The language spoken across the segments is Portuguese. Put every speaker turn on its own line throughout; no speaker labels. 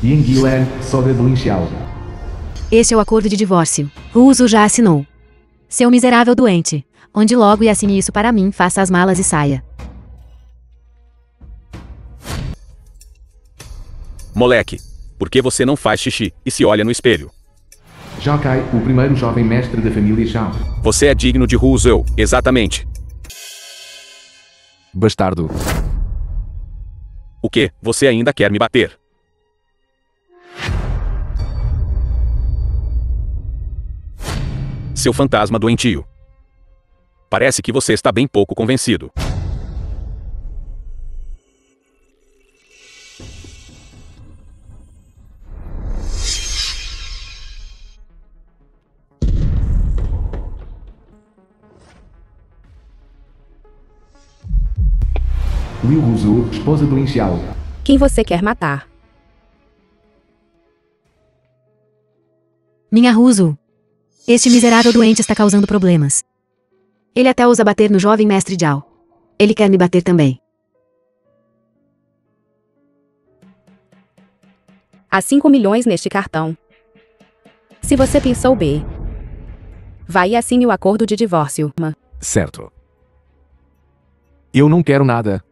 Yingguilan, Soda de Linxiao.
Este é o acordo de divórcio. Russo já assinou. Seu miserável doente. Onde logo e assine isso para mim, faça as malas e saia.
Moleque, por que você não faz xixi e se olha no espelho?
Jokai, o primeiro jovem mestre da família Shao.
Você é digno de Russo, exatamente.
Bastardo.
O que? Você ainda quer me bater? Seu fantasma doentio. Parece que você está bem pouco convencido.
Liu Ruzu, esposa de Linxiao.
Quem você quer matar?
Minha Russo. Este miserável doente está causando problemas. Ele até ousa bater no jovem mestre Zhao. Ele quer me bater também.
Há 5 milhões neste cartão. Se você pensou B, vai e assine o acordo de divórcio.
Certo. Eu não quero nada.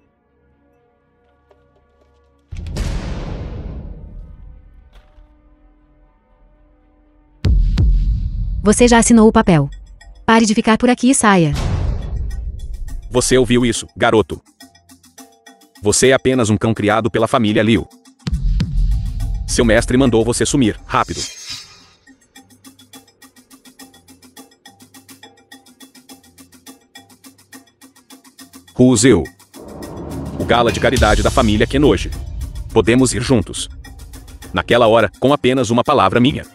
Você já assinou o papel. Pare de ficar por aqui e saia.
Você ouviu isso, garoto? Você é apenas um cão criado pela família Liu. Seu mestre mandou você sumir, rápido. Russo. O gala de caridade da família Kenoji. Podemos ir juntos. Naquela hora, com apenas uma palavra minha.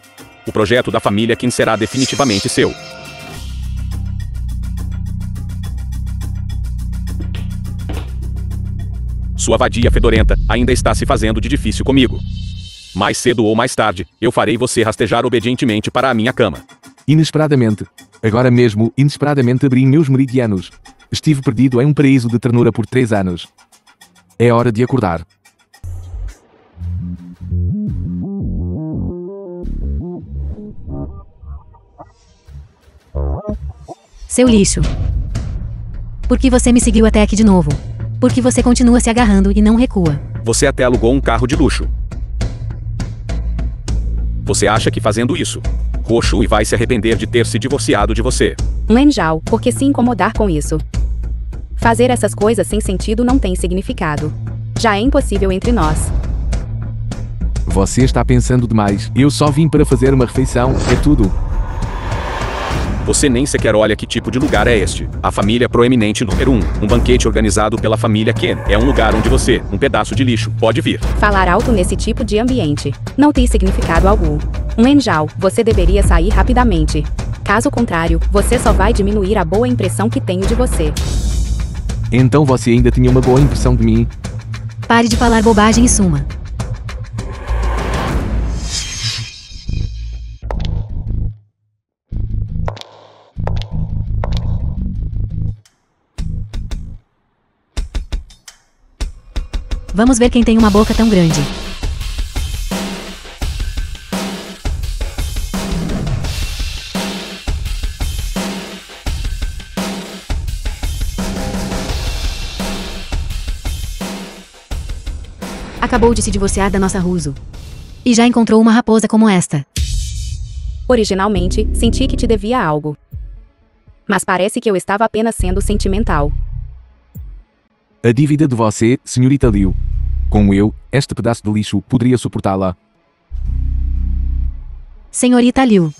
O projeto da família Qin será definitivamente seu. Sua vadia fedorenta ainda está se fazendo de difícil comigo. Mais cedo ou mais tarde, eu farei você rastejar obedientemente para a minha cama.
Inesperadamente. Agora mesmo, inesperadamente abri meus meridianos. Estive perdido em um paraíso de ternura por 3 anos. É hora de acordar.
Seu lixo. Por que você me seguiu até aqui de novo? Por que você continua se agarrando e não recua?
Você até alugou um carro de luxo. Você acha que fazendo isso, Roxo e vai se arrepender de ter se divorciado de você?
Len Zhao, por que se incomodar com isso? Fazer essas coisas sem sentido não tem significado. Já é impossível entre nós.
Você está pensando demais. Eu só vim para fazer uma refeição, é tudo.
Você nem sequer olha que tipo de lugar é este. A família proeminente número 1. Um banquete organizado pela família Ken. É um lugar onde você, um pedaço de lixo, pode vir.
Falar alto nesse tipo de ambiente não tem significado algum. Len Zhao, você deveria sair rapidamente. Caso contrário, você só vai diminuir a boa impressão que tenho de você.
Então você ainda tinha uma boa impressão de mim?
Pare de falar bobagem e suma. Vamos ver quem tem uma boca tão grande. Acabou de se divorciar da nossa Russo. E já encontrou uma raposa como esta.
Originalmente, senti que te devia algo. Mas parece que eu estava apenas sendo sentimental.
A dívida de você, senhorita Liu. Como eu, este pedaço de lixo poderia suportá-la.
Senhorita Liu.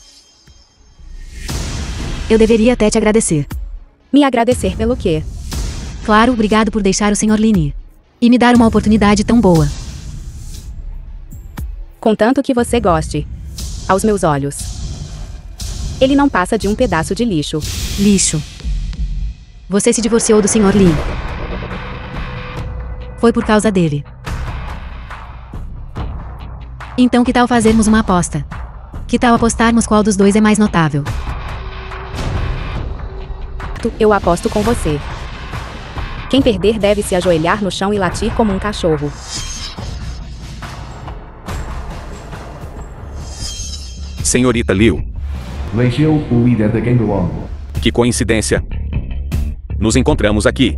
Eu deveria até te agradecer.
Me agradecer pelo quê?
Claro, obrigado por deixar o Sr. Lin ir. E me dar uma oportunidade tão boa.
Contanto que você goste. Aos meus olhos. Ele não passa de um pedaço de lixo.
Lixo. Você se divorciou do Sr. Lin. Foi por causa dele. Então que tal fazermos uma aposta? Que tal apostarmos qual dos dois é mais notável?
Eu aposto com você. Quem perder deve se ajoelhar no chão e latir como um cachorro.
Senhorita Liu.
Lei Xiu, o líder da Gang Long.
Que coincidência. Nos encontramos aqui.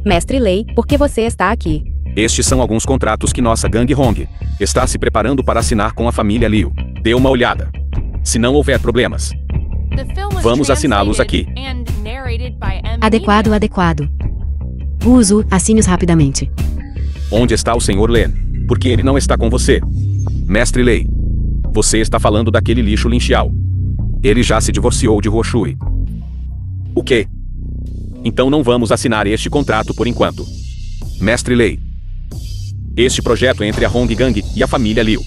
Mestre Lei, por que você está aqui?
Estes são alguns contratos que nossa gangue Hong está se preparando para assinar com a família Liu. Dê uma olhada. Se não houver problemas, vamos assiná-los aqui.
Adequado, adequado. Uso, assine-os rapidamente.
Onde está o Sr. Len? Por que ele não está com você? Mestre Lei. Você está falando daquele lixo Lin Xiao. Ele já se divorciou de Huo Shui. O quê? Então não vamos assinar este contrato por enquanto. Mestre Lei. Este projeto é entre a Hong Gang e a família Liu.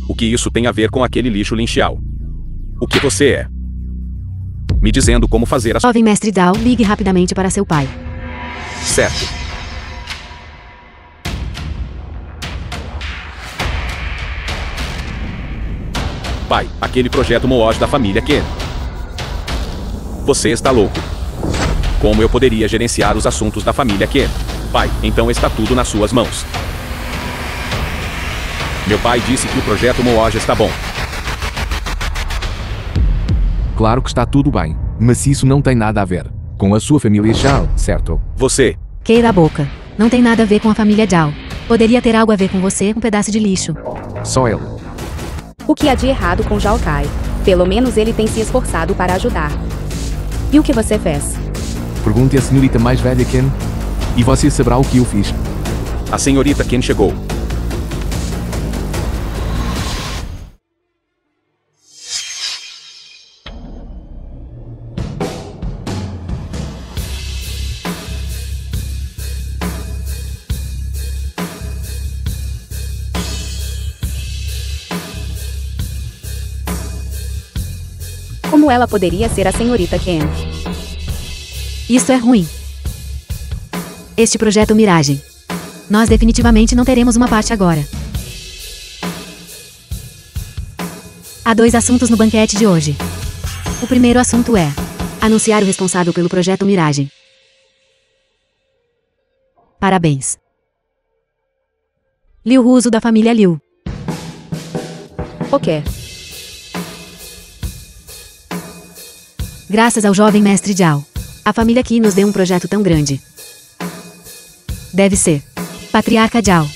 O que isso tem a ver com aquele lixo Lin Xiao? O que você é? Me dizendo como fazer as...
Jovem mestre Zhao, ligue rapidamente para seu pai.
Certo. Pai, aquele projeto Mooj da família Ken. Você está louco. Como eu poderia gerenciar os assuntos da família Ken? Pai, então está tudo nas suas mãos. Meu pai disse que o projeto Mooj está bom.
Claro que está tudo bem, mas isso não tem nada a ver com a sua família Zhao, certo?
Você.
Queira a boca. Não tem nada a ver com a família Zhao. Poderia ter algo a ver com você, um pedaço de lixo.
Só ele.
O que há de errado com Zhao Kai? Pelo menos ele tem se esforçado para ajudar. E o que você fez?
Pergunte à senhorita mais velha Ken, e você saberá o que eu fiz.
A senhorita Ken chegou.
Como ela poderia ser a senhorita Ken?
Isso é ruim. Este projeto Miragem. Nós definitivamente não teremos uma parte agora. Há 2 assuntos no banquete de hoje. O primeiro assunto é anunciar o responsável pelo projeto Miragem. Parabéns. Liu Russo da família Liu.
O quê?
Graças ao jovem mestre Zhao, a família Qi nos deu um projeto tão grande. Deve ser. Patriarca Zhao.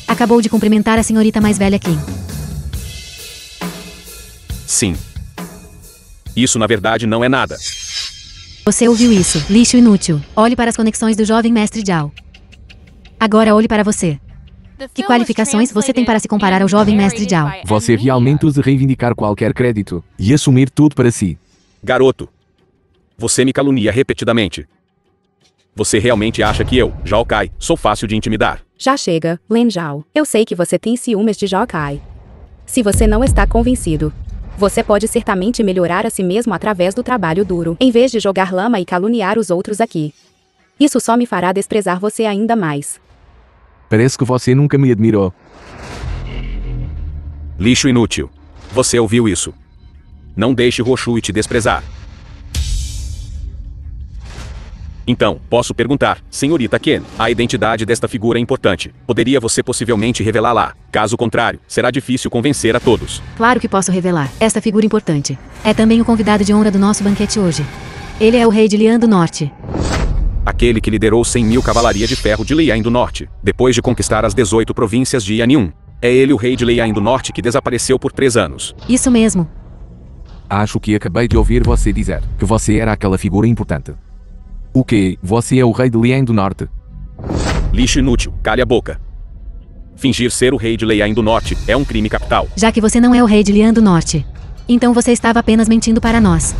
Acabou de cumprimentar a senhorita mais velha Qin.
Sim. Isso na verdade não é nada.
Você ouviu isso, lixo inútil. Olhe para as conexões do jovem mestre Zhao. Agora olhe para você. Que qualificações você tem para se comparar ao jovem mestre Zhao?
Você realmente usa reivindicar qualquer crédito e assumir tudo para si.
Garoto. Você me calunia repetidamente. Você realmente acha que eu, Zhao Kai, sou fácil de intimidar?
Já chega, Len Zhao. Eu sei que você tem ciúmes de Zhao Kai. Se você não está convencido, você pode certamente melhorar a si mesmo através do trabalho duro, em vez de jogar lama e caluniar os outros aqui. Isso só me fará desprezar você ainda mais.
Parece que você nunca me admirou.
Lixo inútil. Você ouviu isso? Não deixe Huo Shui te desprezar. Então, posso perguntar, senhorita Ken, a identidade desta figura é importante. Poderia você possivelmente revelá-la? Caso contrário, será difícil convencer a todos.
Claro que posso revelar. Esta figura importante é também o convidado de honra do nosso banquete hoje. Ele é o rei de Lian do Norte.
Aquele que liderou 100.000 cavalaria de ferro de Lian do Norte, depois de conquistar as 18 províncias de Yanyun. É ele o rei de Lian do Norte que desapareceu por 3 anos.
Isso mesmo.
Acho que acabei de ouvir você dizer que você era aquela figura importante. O quê? Você é o rei de Lian do Norte?
Lixo inútil, cale a boca. Fingir ser o rei de Lian do Norte é um crime capital.
Já que você não é o rei de Lian do Norte, então você estava apenas mentindo para nós.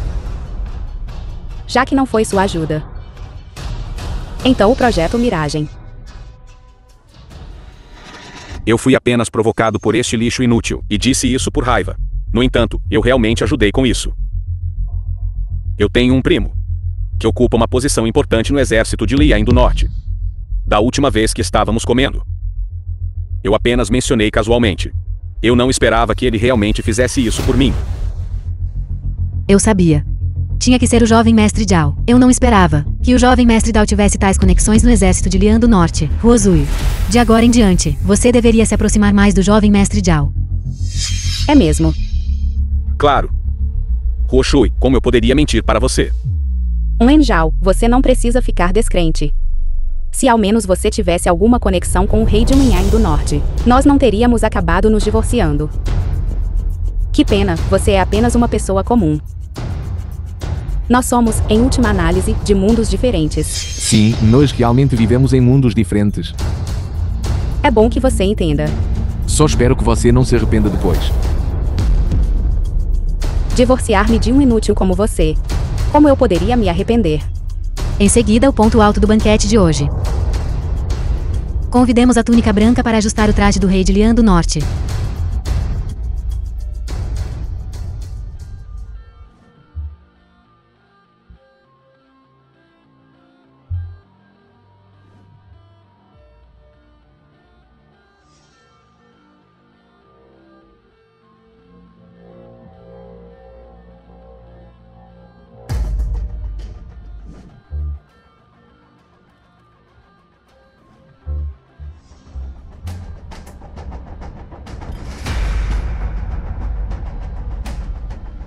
Já que não foi sua ajuda. Então o projeto Miragem.
Eu fui apenas provocado por este lixo inútil, e disse isso por raiva. No entanto, eu realmente ajudei com isso. Eu tenho um primo que ocupa uma posição importante no exército de Lian do Norte. Da última vez que estávamos comendo, eu apenas mencionei casualmente. Eu não esperava que ele realmente fizesse isso por mim.
Eu sabia. Tinha que ser o jovem mestre Zhao. Eu não esperava que o jovem mestre Zhao tivesse tais conexões no exército de Lian do Norte. Huo Shui. De agora em diante, você deveria se aproximar mais do jovem mestre Zhao.
É mesmo.
Claro. Huo Shui, como eu poderia mentir para você?
Wen Zhao, você não precisa ficar descrente. Se ao menos você tivesse alguma conexão com o rei de Mingyang do Norte, nós não teríamos acabado nos divorciando. Que pena, você é apenas uma pessoa comum. Nós somos, em última análise, de mundos diferentes.
Sim, nós realmente vivemos em mundos diferentes.
É bom que você entenda.
Só espero que você não se arrependa depois.
Divorciar-me de um inútil como você. Como eu poderia me arrepender?
Em seguida, o ponto alto do banquete de hoje. Convidemos a túnica branca para ajustar o traje do rei de Lian do Norte.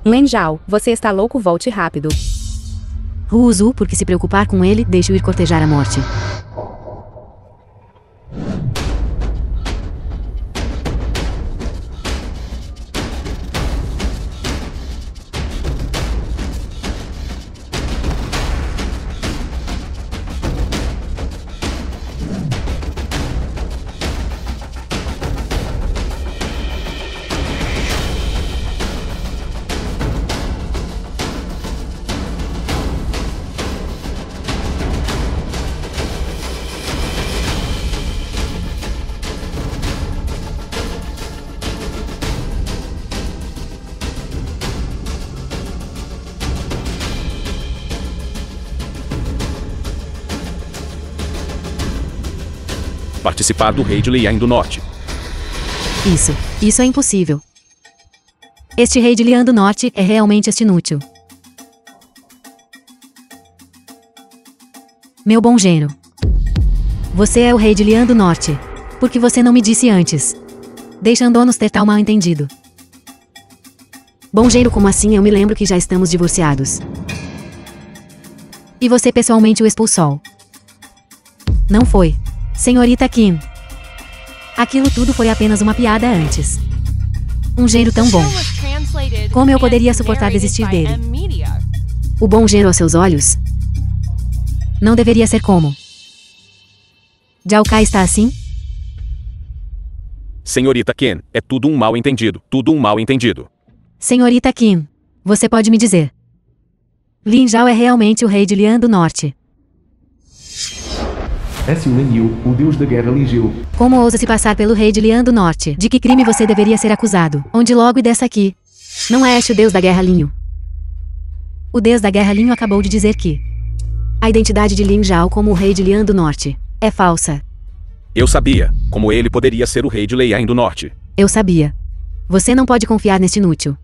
Wen Zhao, você está louco, volte rápido.
Huo Zu, por que se preocupar com ele, deixe-o ir cortejar a morte.
Participar do rei de Lian do Norte.
Isso é impossível. Este rei de Lian do Norte é realmente este inútil. Meu bom genro. Você é o rei de Lian do Norte. Por que você não me disse antes? Deixando-nos ter tal mal entendido. Bom genro, como assim? Eu me lembro que já estamos divorciados. E você pessoalmente o expulsou? Não foi. Senhorita Kim. Aquilo tudo foi apenas uma piada antes. Um genro tão bom. Como eu poderia suportar desistir dele? O bom genro aos seus olhos? Não deveria ser como. Zhao Kai está assim?
Senhorita Ken, é tudo um mal entendido. Tudo um mal entendido.
Senhorita Kim, você pode me dizer. Lin Zhao é realmente o rei de Lian do Norte.
É Xiu Lin Yu, o deus da guerra Lin Jiu.
Como ousa se passar pelo rei de Lian do Norte? De que crime você deveria ser acusado? Onde logo e dessa aqui? Não é este o deus da guerra Linho. O deus da guerra Linho acabou de dizer que a identidade de Lin Zhao como o rei de Lian do Norte é falsa.
Eu sabia. Como ele poderia ser o rei de Lian do Norte?
Eu sabia. Você não pode confiar neste inútil.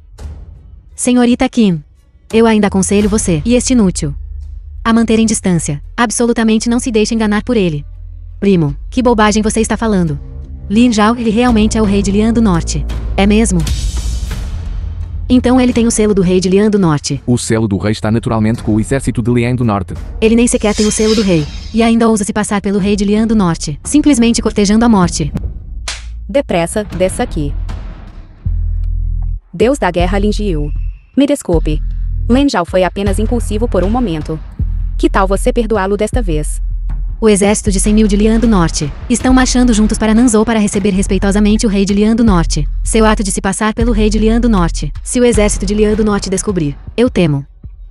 Senhorita Kim, eu ainda aconselho você e este inútil a manterem distância. Absolutamente não se deixe enganar por ele. Primo, que bobagem você está falando? Lin Zhao, ele realmente é o rei de Lian do Norte. É mesmo? Então ele tem o selo do rei de Lian do Norte.
O selo do rei está naturalmente com o exército de Lian do Norte.
Ele nem sequer tem o selo do rei. E ainda ousa se passar pelo rei de Lian do Norte, simplesmente cortejando a morte.
Depressa, desça aqui. Deus da guerra Lin Jiu. Me desculpe. Wen Zhao foi apenas impulsivo por um momento. Que tal você perdoá-lo desta vez?
O exército de 100 mil de Lian do Norte estão marchando juntos para Nanzhou para receber respeitosamente o rei de Lian do Norte. Seu ato de se passar pelo rei de Lian do Norte. Se o exército de Lian do Norte descobrir, eu temo.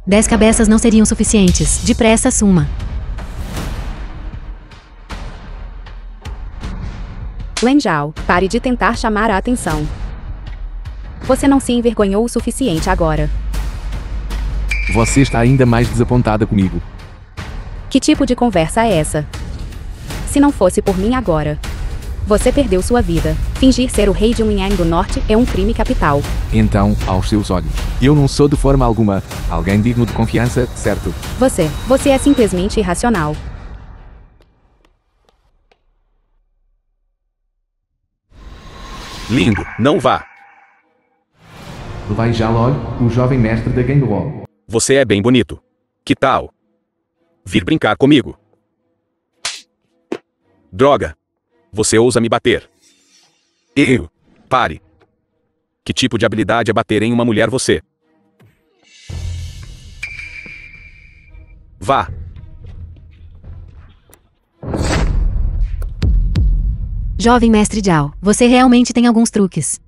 10 cabeças não seriam suficientes. Depressa, suma.
Wen Zhao, pare de tentar chamar a atenção. Você não se envergonhou o suficiente agora.
Você está ainda mais desapontada comigo.
Que tipo de conversa é essa? Se não fosse por mim agora, você perdeu sua vida. Fingir ser o rei de Mingyang do Norte é um crime capital.
Então, aos seus olhos, eu não sou de forma alguma alguém digno de confiança, certo?
Você é simplesmente irracional.
Lindo, não vá.
Levai Jalog, o jovem mestre da Gang Wall.
Você é bem bonito. Que tal vir brincar comigo? Droga! Você ousa me bater. Pare. Que tipo de habilidade é bater em uma mulher você? Vá.
Jovem mestre Zhao, você realmente tem alguns truques.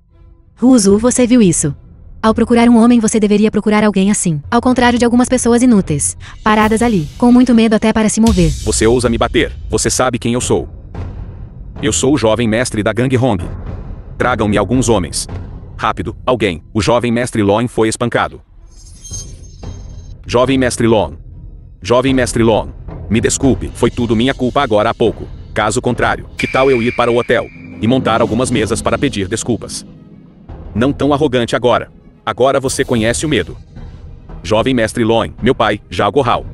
Ruzu, você viu isso? Ao procurar um homem você deveria procurar alguém assim. Ao contrário de algumas pessoas inúteis, paradas ali, com muito medo até para se mover.
Você ousa me bater. Você sabe quem eu sou. Eu sou o jovem mestre da Gang Hong. Tragam-me alguns homens. Rápido, alguém. O jovem mestre Long foi espancado. Jovem mestre Long. Jovem mestre Long. Me desculpe, foi tudo minha culpa agora há pouco. Caso contrário, que tal eu ir para o hotel e montar algumas mesas para pedir desculpas? Não tão arrogante agora. Agora você conhece o medo. Jovem mestre Long, meu pai, Zhao Guohao.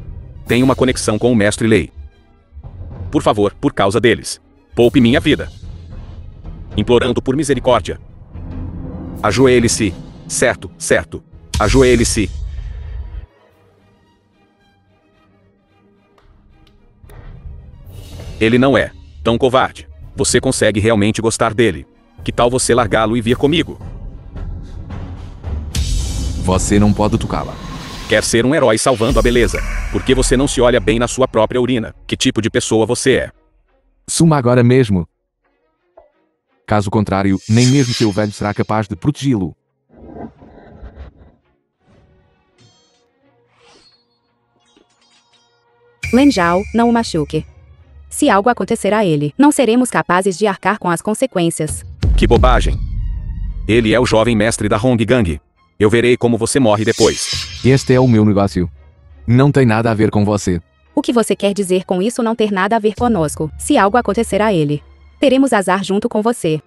Tem uma conexão com o mestre Lei. Por favor, por causa deles. Poupe minha vida. Implorando por misericórdia. Ajoelhe-se. Certo, certo. Ajoelhe-se. Ele não é tão covarde. Você consegue realmente gostar dele. Que tal você largá-lo e vir comigo?
Você não pode tocá-la.
Quer ser um herói salvando a beleza. Por que você não se olha bem na sua própria urina? Que tipo de pessoa você é?
Suma agora mesmo. Caso contrário, nem mesmo seu velho será capaz de protegê-lo.
Lin Zhao, não o machuque. Se algo acontecer a ele, não seremos capazes de arcar com as consequências.
Que bobagem. Ele é o jovem mestre da Hong Gang. Eu verei como você morre depois.
Este é o meu negócio. Não tem nada a ver com você.
O que você quer dizer com isso não ter nada a ver conosco? Se algo acontecer a ele, teremos azar junto com você.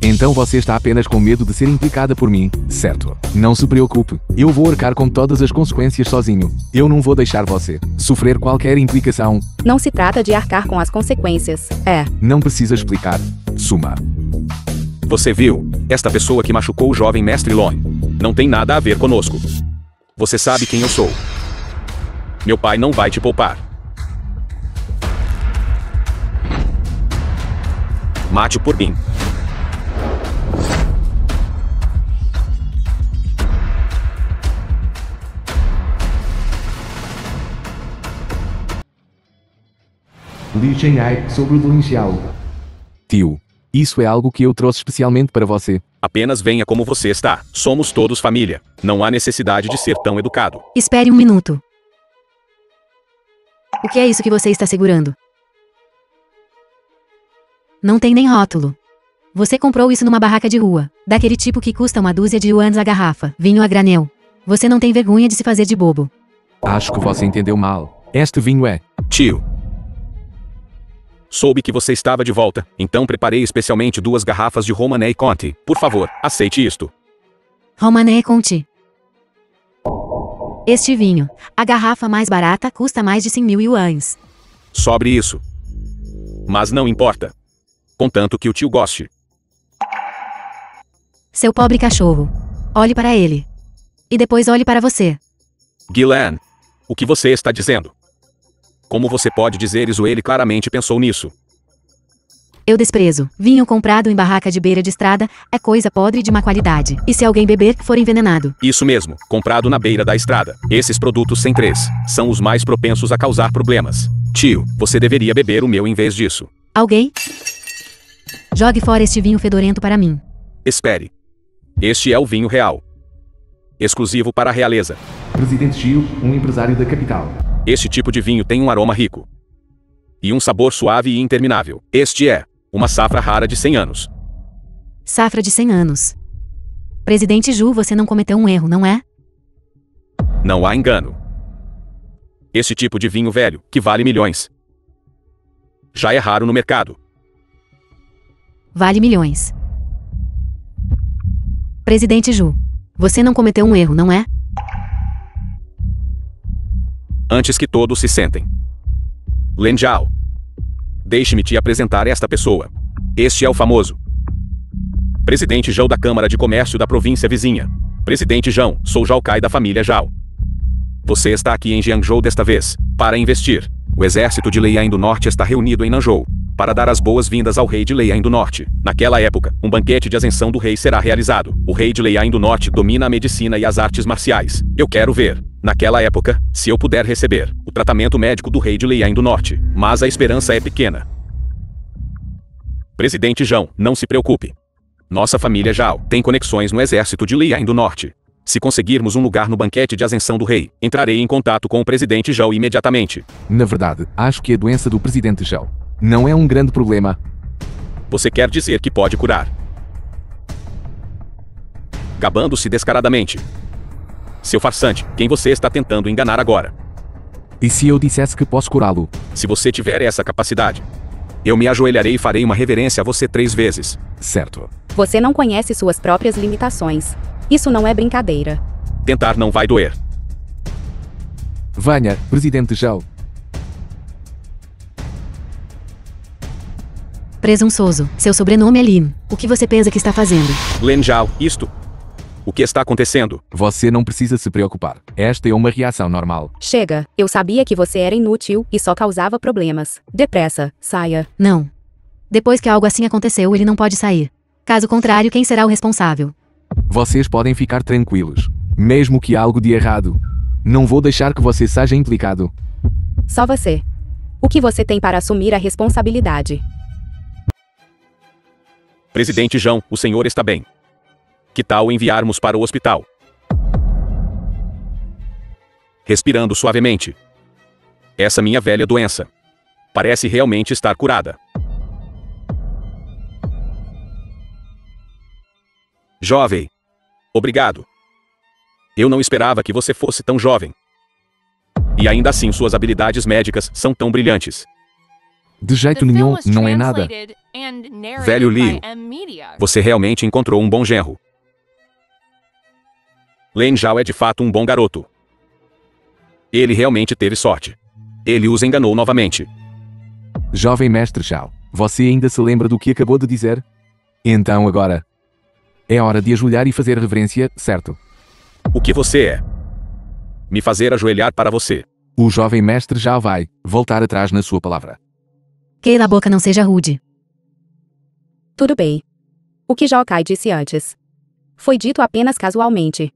Então você está apenas com medo de ser implicada por mim, certo? Não se preocupe, eu vou arcar com todas as consequências sozinho. Eu não vou deixar você sofrer qualquer implicação.
Não se trata de arcar com as consequências.
Não precisa explicar. Suma.
Você viu? Esta pessoa que machucou o jovem mestre Long não tem nada a ver conosco. Você sabe quem eu sou. Meu pai não vai te poupar. Mate-o por mim.
Li Shenhai sobre o Lin Xiao.
Tio, isso é algo que eu trouxe especialmente para você.
Apenas venha como você está. Somos todos família. Não há necessidade de ser tão educado.
Espere um minuto. O que é isso que você está segurando? Não tem nem rótulo. Você comprou isso numa barraca de rua, daquele tipo que custa uma dúzia de yuans a garrafa, vinho a granel. Você não tem vergonha de se fazer de bobo.
Acho que você entendeu mal. Este vinho é...
Tio. Soube que você estava de volta, então preparei especialmente 2 garrafas de Romanée Conti. Por favor, aceite isto.
Romanée Conti. Este vinho, a garrafa mais barata, custa mais de 100.000 yuans.
Sobre isso. Mas não importa. Contanto que o tio goste.
Seu pobre cachorro. Olhe para ele. E depois olhe para você.
Guilan, o que você está dizendo? Como você pode dizer isso? Ele claramente pensou nisso.
Eu desprezo. Vinho comprado em barraca de beira de estrada é coisa podre de má qualidade. E se alguém beber, for envenenado.
Isso mesmo, comprado na beira da estrada. Esses produtos sem 3 são os mais propensos a causar problemas. Tio, você deveria beber o meu em vez disso.
Alguém? Jogue fora este vinho fedorento para mim.
Espere. Este é o vinho real. Exclusivo para a realeza.
Presidente Xiu, um empresário da capital.
Este tipo de vinho tem um aroma rico. E um sabor suave e interminável. Este é uma safra rara de 100 anos.
Safra de 100 anos. Presidente Zhu, você não cometeu um erro, não é?
Não há engano. Este tipo de vinho velho, que vale milhões, já é raro no mercado.
Vale milhões. Presidente Zhu, você não cometeu um erro, não é?
Antes que todos se sentem. Lin Zhao. Deixe-me te apresentar esta pessoa. Este é o famoso presidente Zhou da Câmara de Comércio da província vizinha. Presidente Zhao, sou Zhao Kai da família Zhao. Você está aqui em Jiangzhou desta vez, para investir. O exército de Liang do Norte está reunido em Nanzhou, para dar as boas-vindas ao rei de Liang do Norte. Naquela época, um banquete de ascensão do rei será realizado. O rei de Liang do Norte domina a medicina e as artes marciais. Eu quero ver, naquela época, se eu puder receber o tratamento médico do rei de Liang do Norte. Mas a esperança é pequena. Presidente Zhao, não se preocupe. Nossa família Zhao tem conexões no exército de Liang do Norte. Se conseguirmos um lugar no banquete de ascensão do rei, entrarei em contato com o presidente Zhao imediatamente.
Na verdade, acho que a doença do presidente Zhao não é um grande problema.
Você quer dizer que pode curar? Gabando-se descaradamente. Seu farsante, quem você está tentando enganar agora?
E se eu dissesse que posso curá-lo?
Se você tiver essa capacidade, eu me ajoelharei e farei uma reverência a você 3 vezes.
Certo.
Você não conhece suas próprias limitações. Isso não é brincadeira.
Tentar não vai doer.
Venha, presidente Zhao.
Presunçoso, seu sobrenome é Lin. O que você pensa que está fazendo?
Lin Zhao, isto? O que está acontecendo?
Você não precisa se preocupar. Esta é uma reação normal.
Chega, eu sabia que você era inútil e só causava problemas. Depressa, saia.
Não. Depois que algo assim aconteceu, ele não pode sair. Caso contrário, quem será o responsável?
Vocês podem ficar tranquilos. Mesmo que algo de errado, não vou deixar que você seja implicado.
Só você. O que você tem para assumir a responsabilidade?
Presidente Zhao, o senhor está bem. Que tal enviarmos para o hospital? Respirando suavemente. Essa minha velha doença parece realmente estar curada. Jovem. Obrigado. Eu não esperava que você fosse tão jovem. E ainda assim suas habilidades médicas são tão brilhantes.
De jeito nenhum, não é nada.
Velho Liu, você realmente encontrou um bom genro. Lin Zhao é de fato um bom garoto. Ele realmente teve sorte. Ele os enganou novamente.
Jovem mestre Zhao, você ainda se lembra do que acabou de dizer? Então agora é hora de ajoelhar e fazer reverência, certo?
O que você é? Me fazer ajoelhar para você.
O jovem mestre já vai voltar atrás na sua palavra.
Queira a boca, não seja rude.
Tudo bem. O que Zhao Kai disse antes foi dito apenas casualmente.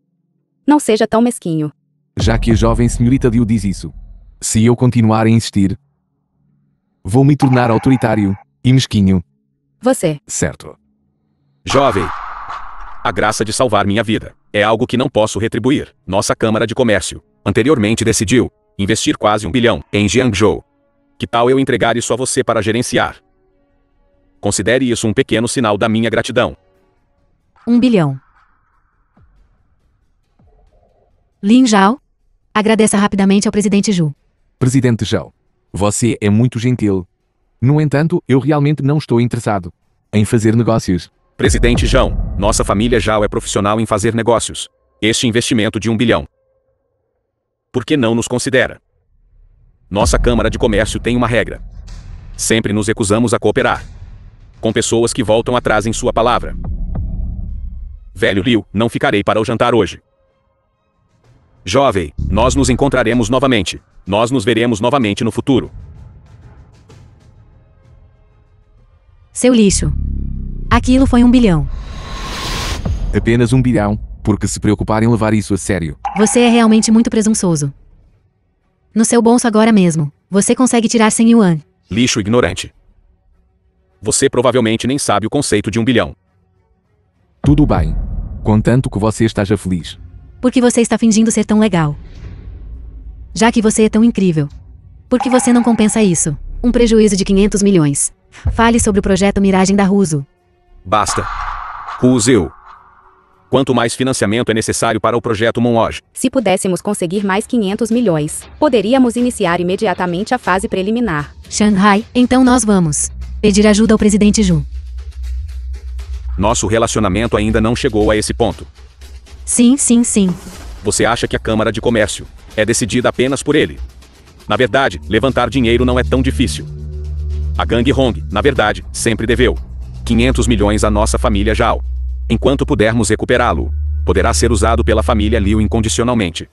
Não seja tão mesquinho.
Já que a jovem senhorita Liu diz isso, se eu continuar a insistir, vou me tornar autoritário e mesquinho.
Você.
Certo.
Jovem. A graça de salvar minha vida é algo que não posso retribuir. Nossa Câmara de Comércio anteriormente decidiu investir quase 1 bilhão em Jiangzhou. Que tal eu entregar isso a você para gerenciar? Considere isso um pequeno sinal da minha gratidão.
1 bilhão. Lin Zhao, agradeça rapidamente ao presidente Zhu.
Presidente Zhao, você é muito gentil. No entanto, eu realmente não estou interessado em fazer negócios.
Presidente Zhao, nossa família Zhao é profissional em fazer negócios. Este investimento de 1 bilhão. Por que não nos considera? Nossa Câmara de Comércio tem uma regra. Sempre nos recusamos a cooperar com pessoas que voltam atrás em sua palavra. Velho Liu, não ficarei para o jantar hoje. Jovem, nós nos encontraremos novamente. Nós nos veremos novamente no futuro.
Seu lixo. Aquilo foi 1 bilhão.
Apenas 1 bilhão, porque se preocupar em levar isso a sério.
Você é realmente muito presunçoso. No seu bolso agora mesmo, você consegue tirar 100 yuan.
Lixo ignorante. Você provavelmente nem sabe o conceito de 1 bilhão.
Tudo bem. Contanto que você esteja feliz.
Por que você está fingindo ser tão legal? Já que você é tão incrível. Por que você não compensa isso? Um prejuízo de 500 milhões. Fale sobre o projeto Miragem da Russo.
Basta. Ruseu. Quanto mais financiamento é necessário para o projeto Monoj?
Se pudéssemos conseguir mais 500 milhões, poderíamos iniciar imediatamente a fase preliminar.
Shanghai, então nós vamos pedir ajuda ao presidente Zhu.
Nosso relacionamento ainda não chegou a esse ponto.
Sim, sim, sim.
Você acha que a Câmara de Comércio é decidida apenas por ele? Na verdade, levantar dinheiro não é tão difícil. A Gangue Hong, na verdade, sempre deveu 500 milhões à nossa família Zhao. Enquanto pudermos recuperá-lo, poderá ser usado pela família Liu incondicionalmente.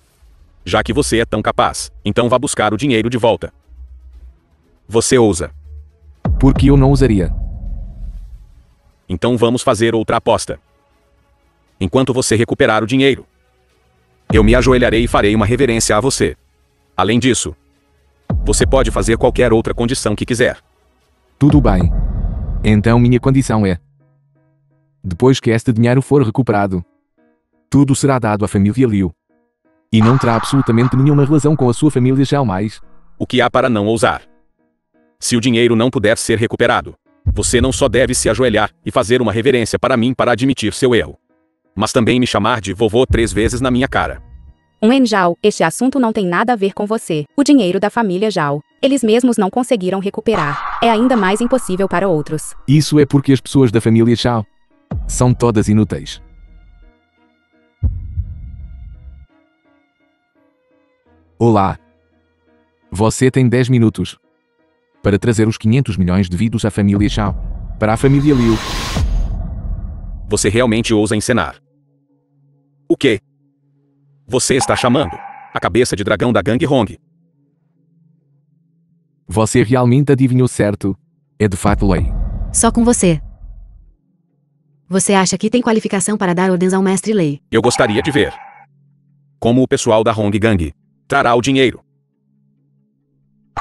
Já que você é tão capaz, então vá buscar o dinheiro de volta. Você ousa.
Porque eu não usaria.
Então vamos fazer outra aposta. Enquanto você recuperar o dinheiro, eu me ajoelharei e farei uma reverência a você. Além disso, você pode fazer qualquer outra condição que quiser.
Tudo bem. Então minha condição é: depois que este dinheiro for recuperado, tudo será dado à família Liu. E não terá absolutamente nenhuma relação com a sua família jamais.
O que há para não ousar? Se o dinheiro não puder ser recuperado, você não só deve se ajoelhar e fazer uma reverência para mim para admitir seu erro, mas também me chamar de vovô 3 vezes na minha cara.
Wen Zhao, este assunto não tem nada a ver com você. O dinheiro da família Zhao, eles mesmos não conseguiram recuperar. É ainda mais impossível para outros.
Isso é porque as pessoas da família Zhao são todas inúteis. Olá. Você tem 10 minutos para trazer os 500 milhões devidos à família Zhao para a família Liu.
Você realmente ousa encenar. O quê? Você está chamando a cabeça de dragão da gangue Hong.
Você realmente adivinhou certo. É de fato lei.
Só com você. Você acha que tem qualificação para dar ordens ao mestre Lei?
Eu gostaria de ver como o pessoal da Hong Gang trará o dinheiro.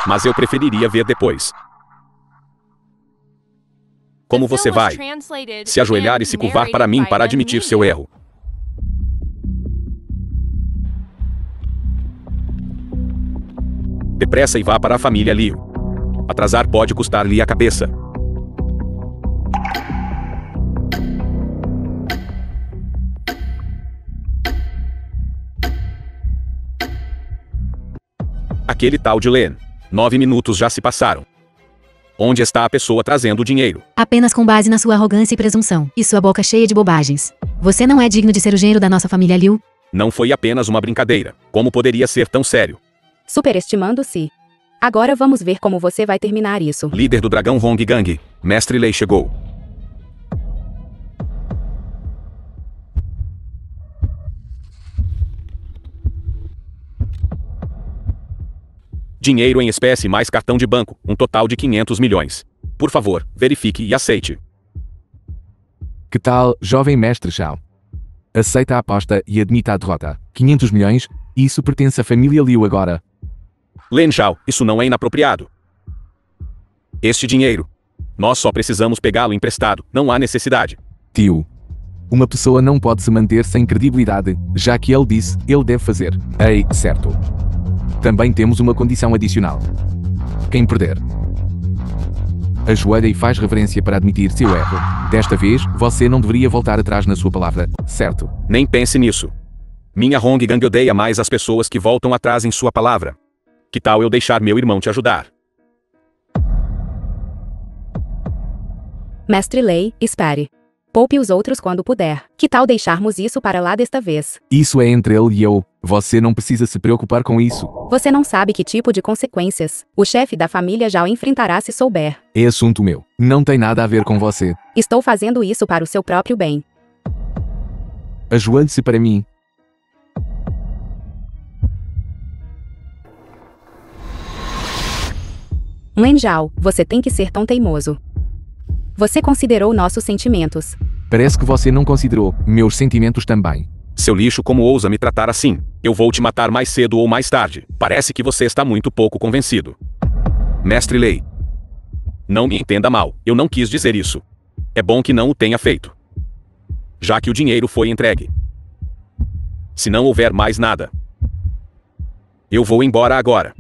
Mas eu preferiria ver depois. Como você vai se ajoelhar e se curvar para mim para admitir seu erro? Depressa e vá para a família Liu. Atrasar pode custar-lhe a cabeça. Aquele tal de Len. 9 minutos já se passaram. Onde está a pessoa trazendo o dinheiro?
Apenas com base na sua arrogância e presunção, e sua boca cheia de bobagens. Você não é digno de ser o genro da nossa família Liu?
Não foi apenas uma brincadeira. Como poderia ser tão sério?
Superestimando-se. Agora vamos ver como você vai terminar isso.
Líder do dragão Hong Gang, Mestre Lei chegou. Dinheiro em espécie mais cartão de banco, um total de 500 milhões. Por favor, verifique e aceite.
Que tal, jovem mestre Zhao? Aceita a aposta e admita a derrota. 500 milhões? Isso pertence à família Liu agora.
Len Zhao, isso não é inapropriado. Este dinheiro, nós só precisamos pegá-lo emprestado, não há necessidade.
Tio. Uma pessoa não pode se manter sem credibilidade, já que ele disse, ele deve fazer. Ei, certo. Também temos uma condição adicional. Quem perder, ajoelha e faz reverência para admitir seu erro. Desta vez, você não deveria voltar atrás na sua palavra, certo?
Nem pense nisso. Minha Hong Gang odeia mais as pessoas que voltam atrás em sua palavra. Que tal eu deixar meu irmão te ajudar?
Mestre Lei, espere. Poupe os outros quando puder. Que tal deixarmos isso para lá desta vez?
Isso é entre ele e eu. Você não precisa se preocupar com isso.
Você não sabe que tipo de consequências o chefe da família Zhao enfrentará se souber.
É assunto meu. Não tem nada a ver com você.
Estou fazendo isso para o seu próprio bem.
Ajoelhe-se para mim.
Wen Zhao, você tem que ser tão teimoso. Você considerou nossos sentimentos.
Parece que você não considerou meus sentimentos também.
Seu lixo, como ousa me tratar assim? Eu vou te matar mais cedo ou mais tarde. Parece que você está muito pouco convencido. Mestre Lei. Não me entenda mal, eu não quis dizer isso. É bom que não o tenha feito. Já que o dinheiro foi entregue. Se não houver mais nada, eu vou embora agora.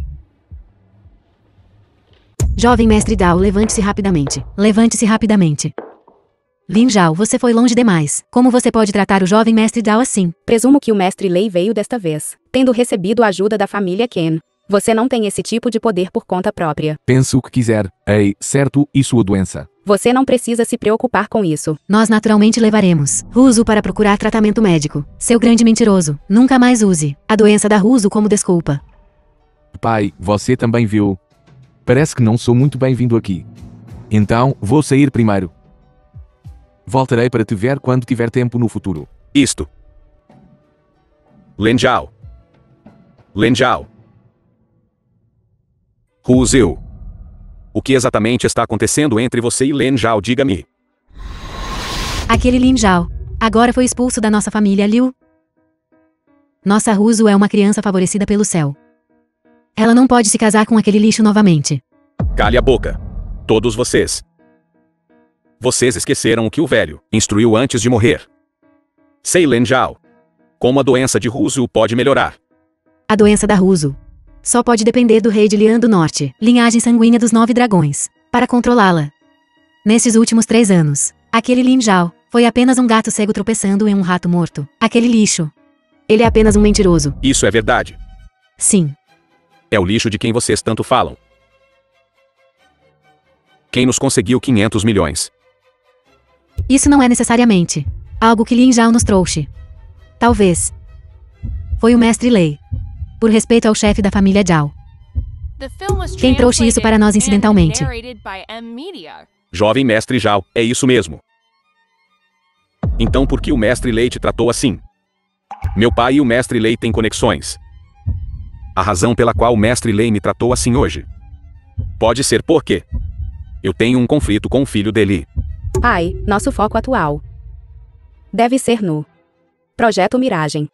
Jovem mestre Dao, levante-se rapidamente. Levante-se rapidamente. Lin Zhao, você foi longe demais. Como você pode tratar o jovem mestre Dao assim?
Presumo que o mestre Lei veio desta vez, tendo recebido a ajuda da família Ken. Você não tem esse tipo de poder por conta própria.
Pense o que quiser. Ei, certo, e sua doença?
Você não precisa se preocupar com isso.
Nós naturalmente levaremos Russo para procurar tratamento médico. Seu grande mentiroso. Nunca mais use a doença da Russo como desculpa.
Pai, você também viu. Parece que não sou muito bem-vindo aqui. Então, vou sair primeiro. Voltarei para te ver quando tiver tempo no futuro.
Isto Len Zhao. Len Zhao. Hu Zhu. O que exatamente está acontecendo entre você e Len Zhao? Diga-me.
Aquele Lin Zhao agora foi expulso da nossa família Liu. Nossa Ruzu é uma criança favorecida pelo céu. Ela não pode se casar com aquele lixo novamente.
Cale a boca. Todos vocês. Vocês esqueceram o que o velho instruiu antes de morrer. Sei, Len Zhao. Como a doença de Hu Zhu pode melhorar?
A doença da Ruzu só pode depender do rei de Lian do Norte, linhagem sanguínea dos 9 dragões, para controlá-la. Nesses últimos 3 anos, aquele Lin Zhao foi apenas um gato cego tropeçando em um rato morto. Aquele lixo. Ele é apenas um mentiroso.
Isso é verdade.
Sim.
É o lixo de quem vocês tanto falam. Quem nos conseguiu 500 milhões?
Isso não é necessariamente algo que Lin Zhao nos trouxe. Talvez. Foi o mestre Lei. Por respeito ao chefe da família Zhao. Quem trouxe isso para nós incidentalmente?
Jovem mestre Zhao, é isso mesmo. Então por que o mestre Lei te tratou assim? Meu pai e o mestre Lei têm conexões. A razão pela qual o mestre Lei me tratou assim hoje pode ser porque eu tenho um conflito com o filho dele.
Pai, nosso foco atual deve ser no Projeto Miragem.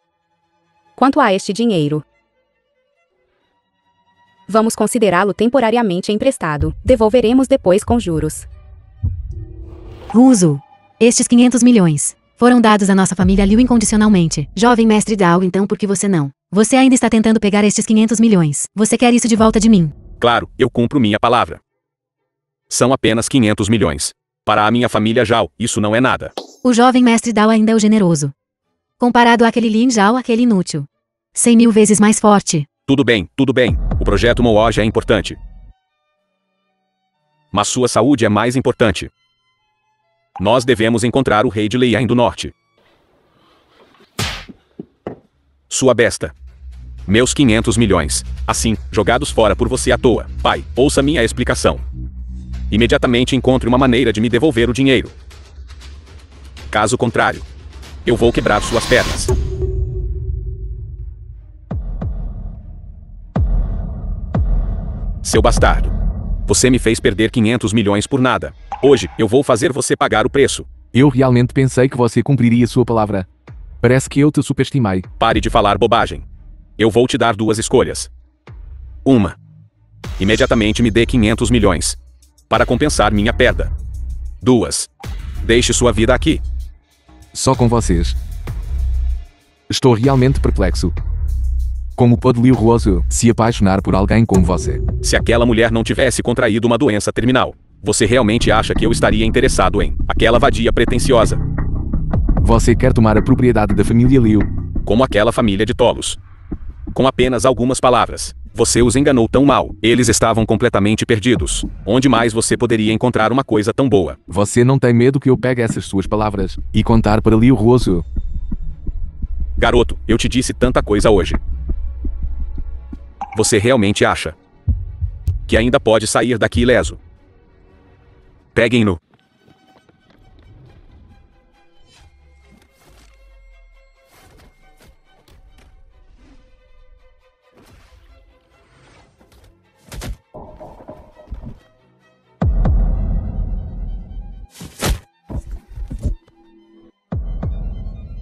Quanto a este dinheiro, vamos considerá-lo temporariamente emprestado. Devolveremos depois com juros.
Ruzu. Estes 500 milhões foram dados à nossa família Liu incondicionalmente. Jovem mestre Zhao, então por que você não? Você ainda está tentando pegar estes 500 milhões. Você quer isso de volta de mim?
Claro, eu cumpro minha palavra. São apenas 500 milhões. Para a minha família Zhao, isso não é nada.
O jovem mestre Zhao ainda é o generoso. Comparado àquele Lin Zhao, aquele inútil. 100 mil vezes mais forte.
Tudo bem, tudo bem. O projeto Mooj é importante. Mas sua saúde é mais importante. Nós devemos encontrar o rei de Lian do Norte. Sua besta. Meus 500 milhões. Assim, jogados fora por você à toa. Pai, ouça minha explicação. Imediatamente encontre uma maneira de me devolver o dinheiro. Caso contrário, eu vou quebrar suas pernas. Seu bastardo. Você me fez perder 500 milhões por nada. Hoje, eu vou fazer você pagar o preço.
Eu realmente pensei que você cumpriria sua palavra. Parece que eu te superestimei.
Pare de falar bobagem. Eu vou te dar 2 escolhas. Uma. Imediatamente me dê 500 milhões. Para compensar minha perda. 2. Deixe sua vida aqui.
Só com vocês. Estou realmente perplexo. Como pode Liu Ruozu se apaixonar por alguém como você?
Se aquela mulher não tivesse contraído uma doença terminal, você realmente acha que eu estaria interessado em aquela vadia pretensiosa?
Você quer tomar a propriedade da família Liu?
Como aquela família de tolos. Com apenas algumas palavras, você os enganou tão mal. Eles estavam completamente perdidos. Onde mais você poderia encontrar uma coisa tão boa?
Você não tem medo que eu pegue essas suas palavras e contar para Liu Ruozu?
Garoto, eu te disse tanta coisa hoje. Você realmente acha que ainda pode sair daqui ileso? Peguem-no.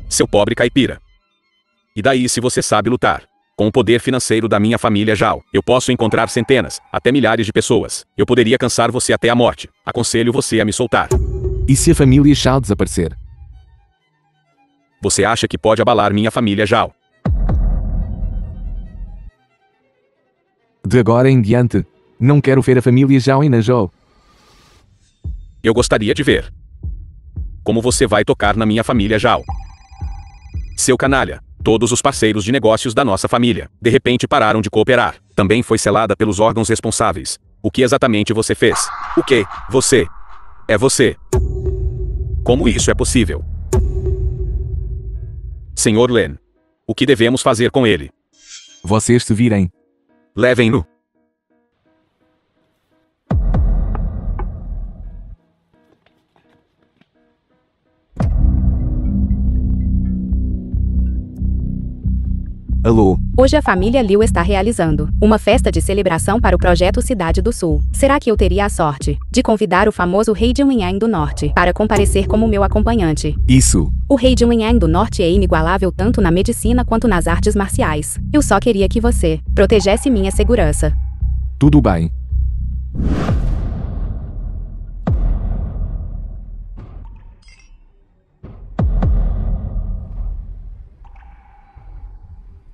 Seu pobre caipira. E daí se você sabe lutar? Com o poder financeiro da minha família Zhao, eu posso encontrar centenas, até milhares de pessoas. Eu poderia cansar você até a morte. Aconselho você a me soltar.
E se a família Zhao desaparecer?
Você acha que pode abalar minha família Zhao?
De agora em diante, não quero ver a família Zhao em Nanzhou.
Eu gostaria de ver como você vai tocar na minha família Zhao. Seu canalha. Todos os parceiros de negócios da nossa família, de repente pararam de cooperar. Também foi selada pelos órgãos responsáveis. O que exatamente você fez? O que? Você? É você. Como isso é possível? Senhor Len. O que devemos fazer com ele?
Vocês se virem.
Levem-no.
Alô?
Hoje a família Liu está realizando uma festa de celebração para o projeto Cidade do Sul. Será que eu teria a sorte de convidar o famoso rei de Linyang do Norte para comparecer como meu acompanhante?
Isso.
O rei de Linyang do Norte é inigualável tanto na medicina quanto nas artes marciais. Eu só queria que você protegesse minha segurança.
Tudo bem.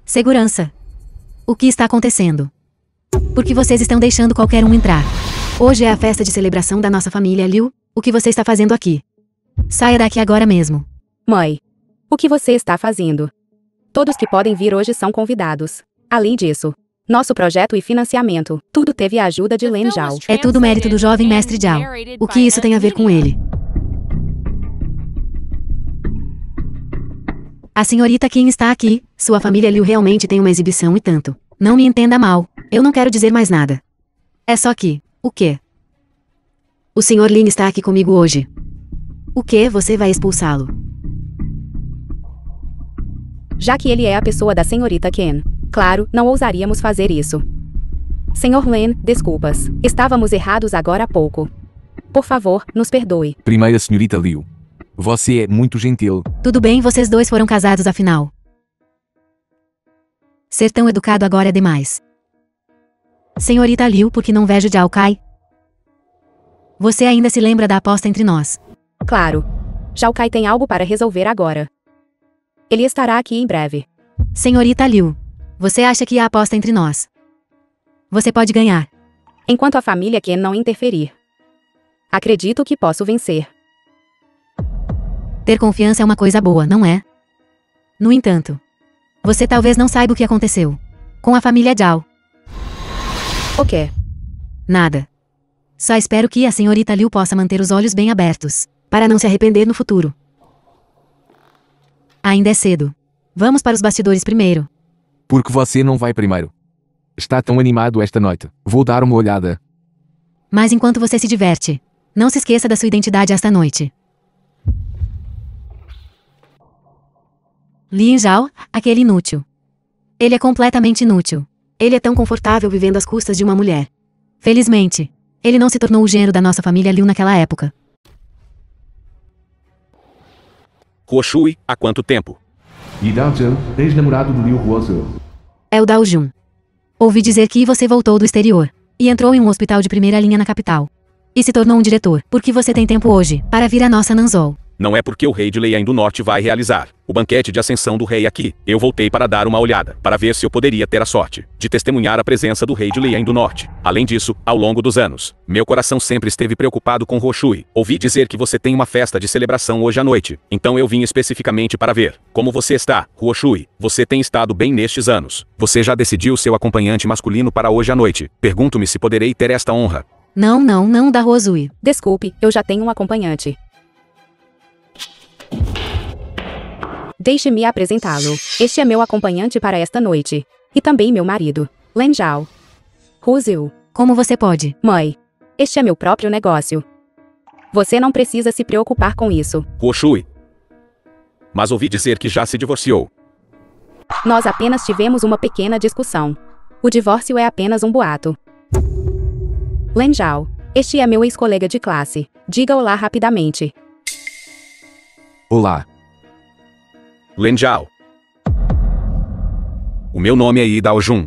Segurança. O que está acontecendo? Por que vocês estão deixando qualquer um entrar? Hoje é a festa de celebração da nossa família Liu. O que você está fazendo aqui? Saia daqui agora mesmo.
Mãe, o que você está fazendo? Todos que podem vir hoje são convidados. Além disso, nosso projeto e financiamento, tudo teve a ajuda de Len Zhao.
É tudo mérito do jovem mestre Zhao. O que isso tem a ver com ele? A senhorita Qin está aqui. Sua família Liu realmente tem uma exibição e tanto. Não me entenda mal. Eu não quero dizer mais nada. É só que... O quê? O Sr. Lin está aqui comigo hoje. O quê? Você vai expulsá-lo?
Já que ele é a pessoa da senhorita Qin. Claro, não ousaríamos fazer isso. Sr. Lin, desculpas. Estávamos errados agora há pouco. Por favor, nos perdoe.
Primeira senhorita Liu. Você é muito gentil.
Tudo bem, vocês dois foram casados afinal. Ser tão educado agora é demais. Senhorita Liu, por que não vejo Zhao Kai? Você ainda se lembra da aposta entre nós?
Claro. Zhao Kai tem algo para resolver agora. Ele estará aqui em breve.
Senhorita Liu, você acha que há aposta entre nós? Você pode ganhar.
Enquanto a família Qin não interferir. Acredito que posso vencer.
Ter confiança é uma coisa boa, não é? No entanto, você talvez não saiba o que aconteceu com a família Zhao.
O quê?
Nada. Só espero que a senhorita Liu possa manter os olhos bem abertos, para não se arrepender no futuro. Ainda é cedo. Vamos para os bastidores primeiro.
Por que você não vai primeiro? Está tão animado esta noite. Vou dar uma olhada.
Mas enquanto você se diverte, não se esqueça da sua identidade esta noite. Lin Zhao, aquele inútil. Ele é completamente inútil. Ele é tão confortável vivendo às custas de uma mulher. Felizmente, ele não se tornou o genro da nossa família Liu naquela época.
Huo Shui, há quanto tempo?
Yi Daozhen, ex-namorado do Liu Huozhe.
É o Dao Jun. Ouvi dizer que você voltou do exterior e entrou em um hospital de primeira linha na capital. E se tornou um diretor. Por que você tem tempo hoje para vir à nossa Nanzhou?
Não é porque o rei de Lianyang do Norte vai realizar o banquete de ascensão do rei aqui. Eu voltei para dar uma olhada, para ver se eu poderia ter a sorte de testemunhar a presença do rei de Lianyang do Norte. Além disso, ao longo dos anos, meu coração sempre esteve preocupado com Huo Shui. Ouvi dizer que você tem uma festa de celebração hoje à noite, então eu vim especificamente para ver como você está, Huo Shui. Você tem estado bem nestes anos. Você já decidiu seu acompanhante masculino para hoje à noite? Pergunto-me se poderei ter esta honra.
Não da Huozui.
Desculpe, eu já tenho um acompanhante. Deixe-me apresentá-lo. Este é meu acompanhante para esta noite. E também meu marido, Len Zhao. Hu Ziu.
Como você pode?
Mãe, este é meu próprio negócio. Você não precisa se preocupar com isso.
Huo Shui. Mas ouvi dizer que já se divorciou.
Nós apenas tivemos uma pequena discussão. O divórcio é apenas um boato. Len Zhao, este é meu ex-colega de classe. Diga olá rapidamente.
Olá.
Len Zhao. O meu nome é Yi Daojun.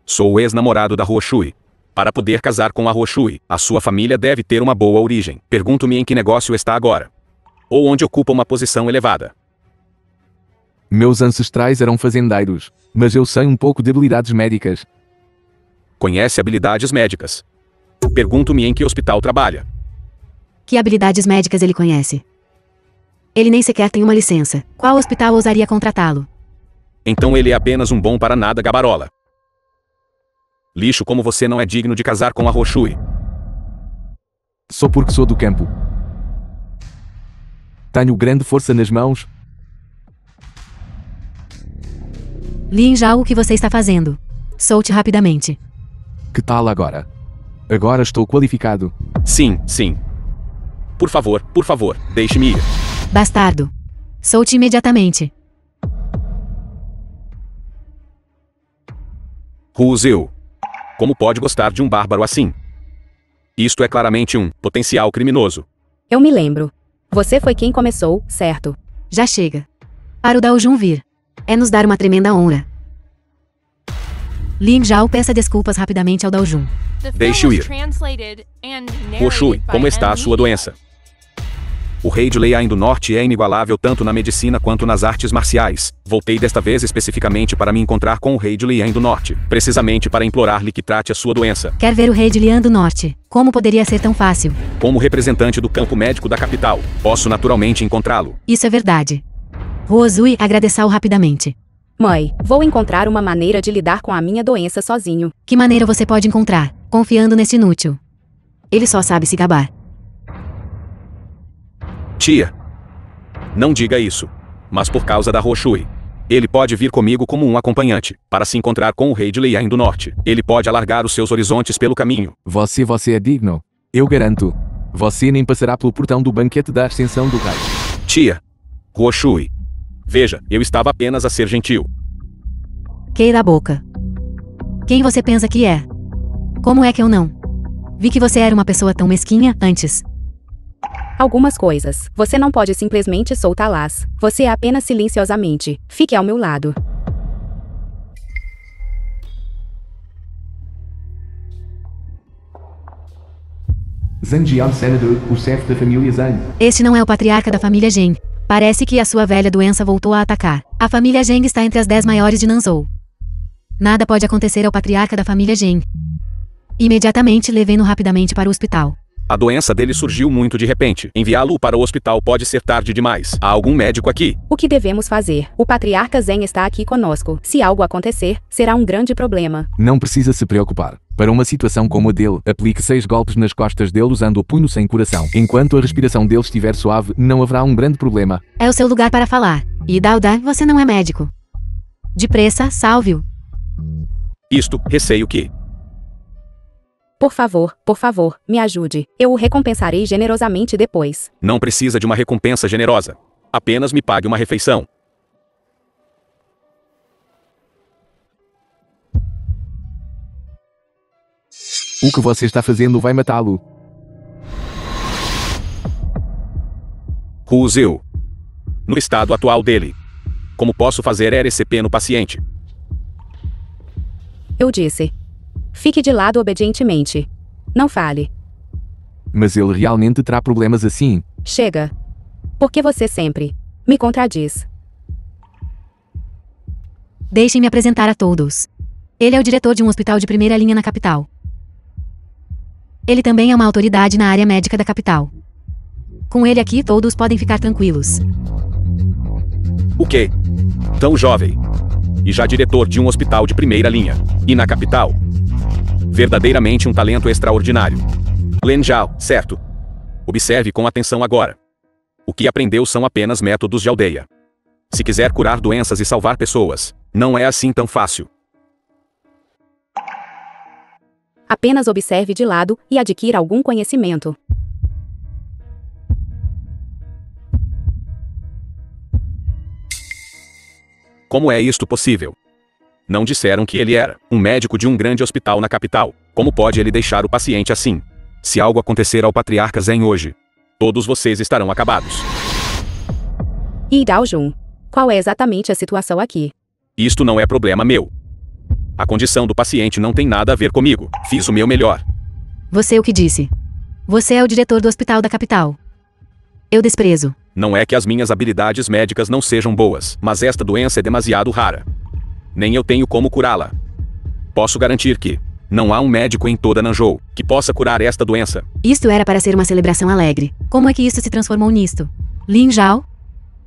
Sou o ex-namorado da Huo Shui. Para poder casar com a Huo Shui, a sua família deve ter uma boa origem. Pergunto-me em que negócio está agora. Ou onde ocupa uma posição elevada.
Meus ancestrais eram fazendeiros, mas eu sei um pouco de habilidades médicas.
Conhece habilidades médicas. Pergunto-me em que hospital trabalha.
Que habilidades médicas ele conhece? Ele nem sequer tem uma licença. Qual hospital ousaria contratá-lo?
Então ele é apenas um bom para nada gabarola. Lixo, como você não é digno de casar com a Huo Shui.
Só porque sou do campo. Tenho grande força nas mãos.
Lin Zhao, o que você está fazendo? Solte rapidamente.
Que tal agora? Agora estou qualificado.
Sim. Por favor, deixe-me ir.
Bastardo. Solte imediatamente.
Ruzeu. Como pode gostar de um bárbaro assim? Isto é claramente um potencial criminoso.
Eu me lembro. Você foi quem começou, certo?
Já chega. Para o Daojun vir. É nos dar uma tremenda honra. Lin Zhao peça desculpas rapidamente ao Daojun.
Deixe-o ir. Roshui, como está a sua doença? O rei de Leiain do Norte é inigualável tanto na medicina quanto nas artes marciais. Voltei desta vez especificamente para me encontrar com o rei de Leiain do Norte, precisamente para implorar-lhe que trate a sua doença.
Quer ver o rei de Lian do Norte? Como poderia ser tão fácil?
Como representante do campo médico da capital, posso naturalmente encontrá-lo.
Isso é verdade. Ruozui agradeceu rapidamente.
Mãe, vou encontrar uma maneira de lidar com a minha doença sozinho.
Que maneira você pode encontrar, confiando nesse inútil? Ele só sabe se gabar.
Tia. Não diga isso. Mas por causa da Roshui. Ele pode vir comigo como um acompanhante, para se encontrar com o rei de Leiain do Norte. Ele pode alargar os seus horizontes pelo caminho.
Você é digno. Eu garanto. Você nem passará pelo portão do banquete da ascensão do rei.
Tia. Roshui. Veja, eu estava apenas a ser gentil.
Queira a boca. Quem você pensa que é? Como é que eu não? Vi que você era uma pessoa tão mesquinha antes.
Algumas coisas. Você não pode simplesmente soltá-las. Você é apenas silenciosamente. Fique ao meu lado.
Zhang Jian, senador, o chefe da família Zhang.
Este não é o patriarca da família Zheng. Parece que a sua velha doença voltou a atacar. A família Zheng está entre as 10 maiores de Nanzhou. Nada pode acontecer ao patriarca da família Zheng. Imediatamente levem-no rapidamente para o hospital.
A doença dele surgiu muito de repente. Enviá-lo para o hospital pode ser tarde demais. Há algum médico aqui?
O que devemos fazer? O patriarca Zheng está aqui conosco. Se algo acontecer, será um grande problema.
Não precisa se preocupar. Para uma situação como a dele, aplique 6 golpes nas costas dele usando o punho sem coração. Enquanto a respiração dele estiver suave, não haverá um grande problema.
É o seu lugar para falar. E Dauda, você não é médico. Depressa, salve-o.
Isto, receio que...
Por favor, me ajude. Eu o recompensarei generosamente depois.
Não precisa de uma recompensa generosa. Apenas me pague uma refeição.
O que você está fazendo vai matá-lo.
Ruzeu. No estado atual dele. Como posso fazer RCP no paciente?
Eu disse. Fique de lado obedientemente. Não fale.
Mas ele realmente terá problemas assim.
Chega. Por que você sempre me contradiz?
Deixem-me apresentar a todos. Ele é o diretor de um hospital de primeira linha na capital. Ele também é uma autoridade na área médica da capital. Com ele aqui, todos podem ficar tranquilos.
O quê? Tão jovem. E já diretor de um hospital de primeira linha. E na capital. Verdadeiramente um talento extraordinário. Lin Zhao, certo? Observe com atenção agora. O que aprendeu são apenas métodos de aldeia. Se quiser curar doenças e salvar pessoas, não é assim tão fácil.
Apenas observe de lado e adquira algum conhecimento.
Como é isto possível? Não disseram que ele era um médico de um grande hospital na capital. Como pode ele deixar o paciente assim? Se algo acontecer ao patriarca Zheng hoje, todos vocês estarão acabados.
E Daojun, qual é exatamente a situação aqui?
Isto não é problema meu. A condição do paciente não tem nada a ver comigo. Fiz o meu melhor.
Você o que disse? Você é o diretor do hospital da capital. Eu desprezo.
Não é que as minhas habilidades médicas não sejam boas, mas esta doença é demasiado rara. Nem eu tenho como curá-la. Posso garantir que não há um médico em toda Nanzhou que possa curar esta doença.
Isto era para ser uma celebração alegre. Como é que isto se transformou nisto? Lin Zhao?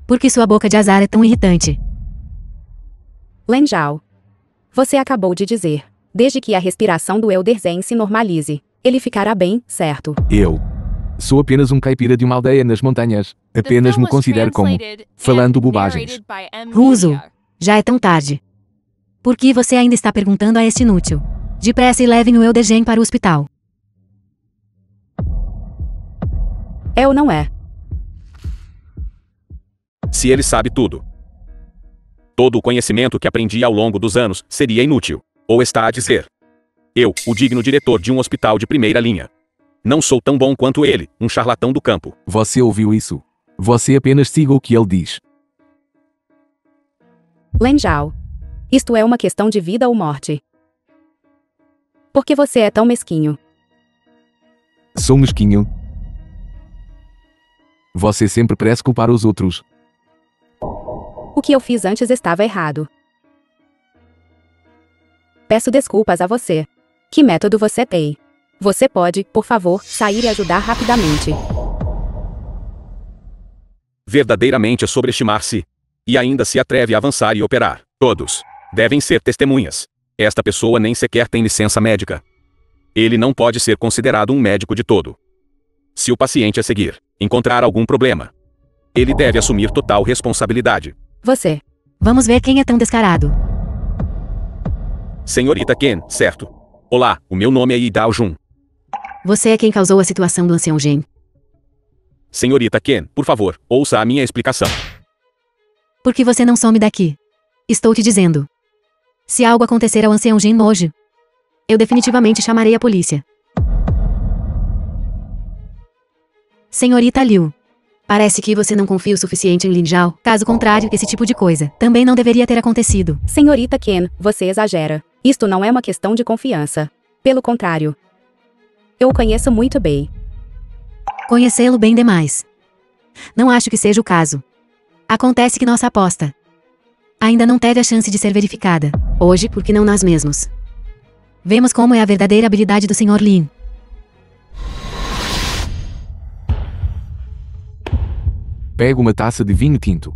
Por que sua boca de azar é tão irritante?
Lin Zhao. Você acabou de dizer. Desde que a respiração do Elder Zheng se normalize, ele ficará bem, certo?
Eu sou apenas um caipira de uma aldeia nas montanhas. Apenas me considero como falando bobagens.
Ruzo, já é tão tarde. Por que você ainda está perguntando a este inútil? Depressa e levem o Elder Zheng para o hospital.
É ou não é?
Se ele sabe tudo, todo o conhecimento que aprendi ao longo dos anos seria inútil. Ou está a dizer: eu, o digno diretor de um hospital de primeira linha, não sou tão bom quanto ele, um charlatão do campo.
Você ouviu isso? Você apenas siga o que ele diz.
Lin Zhao. Isto é uma questão de vida ou morte. Por que você é tão mesquinho?
Sou mesquinho. Você sempre parece culpar os outros.
O que eu fiz antes estava errado. Peço desculpas a você. Que método você tem? Você pode, por favor, sair e ajudar rapidamente.
Verdadeiramente é sobreestimar-se. E ainda se atreve a avançar e operar. Todos devem ser testemunhas. Esta pessoa nem sequer tem licença médica. Ele não pode ser considerado um médico de todo. Se o paciente a seguir encontrar algum problema, ele deve assumir total responsabilidade.
Você.
Vamos ver quem é tão descarado.
Senhorita Ken, certo? Olá, o meu nome é Yi Dao Jun.
Você é quem causou a situação do ancião Gen.
Senhorita Ken, por favor, ouça a minha explicação.
Por que você não some daqui? Estou te dizendo. Se algo acontecer ao ancião Gen hoje, eu definitivamente chamarei a polícia. Senhorita Liu. Parece que você não confia o suficiente em Lin Zhao. Caso contrário, esse tipo de coisa também não deveria ter acontecido.
Senhorita Ken, você exagera. Isto não é uma questão de confiança. Pelo contrário. Eu o conheço muito bem.
Conhecê-lo bem demais. Não acho que seja o caso. Acontece que nossa aposta ainda não teve a chance de ser verificada. Hoje, porque não nós mesmos vemos como é a verdadeira habilidade do Sr. Lin.
Pega uma taça de vinho tinto.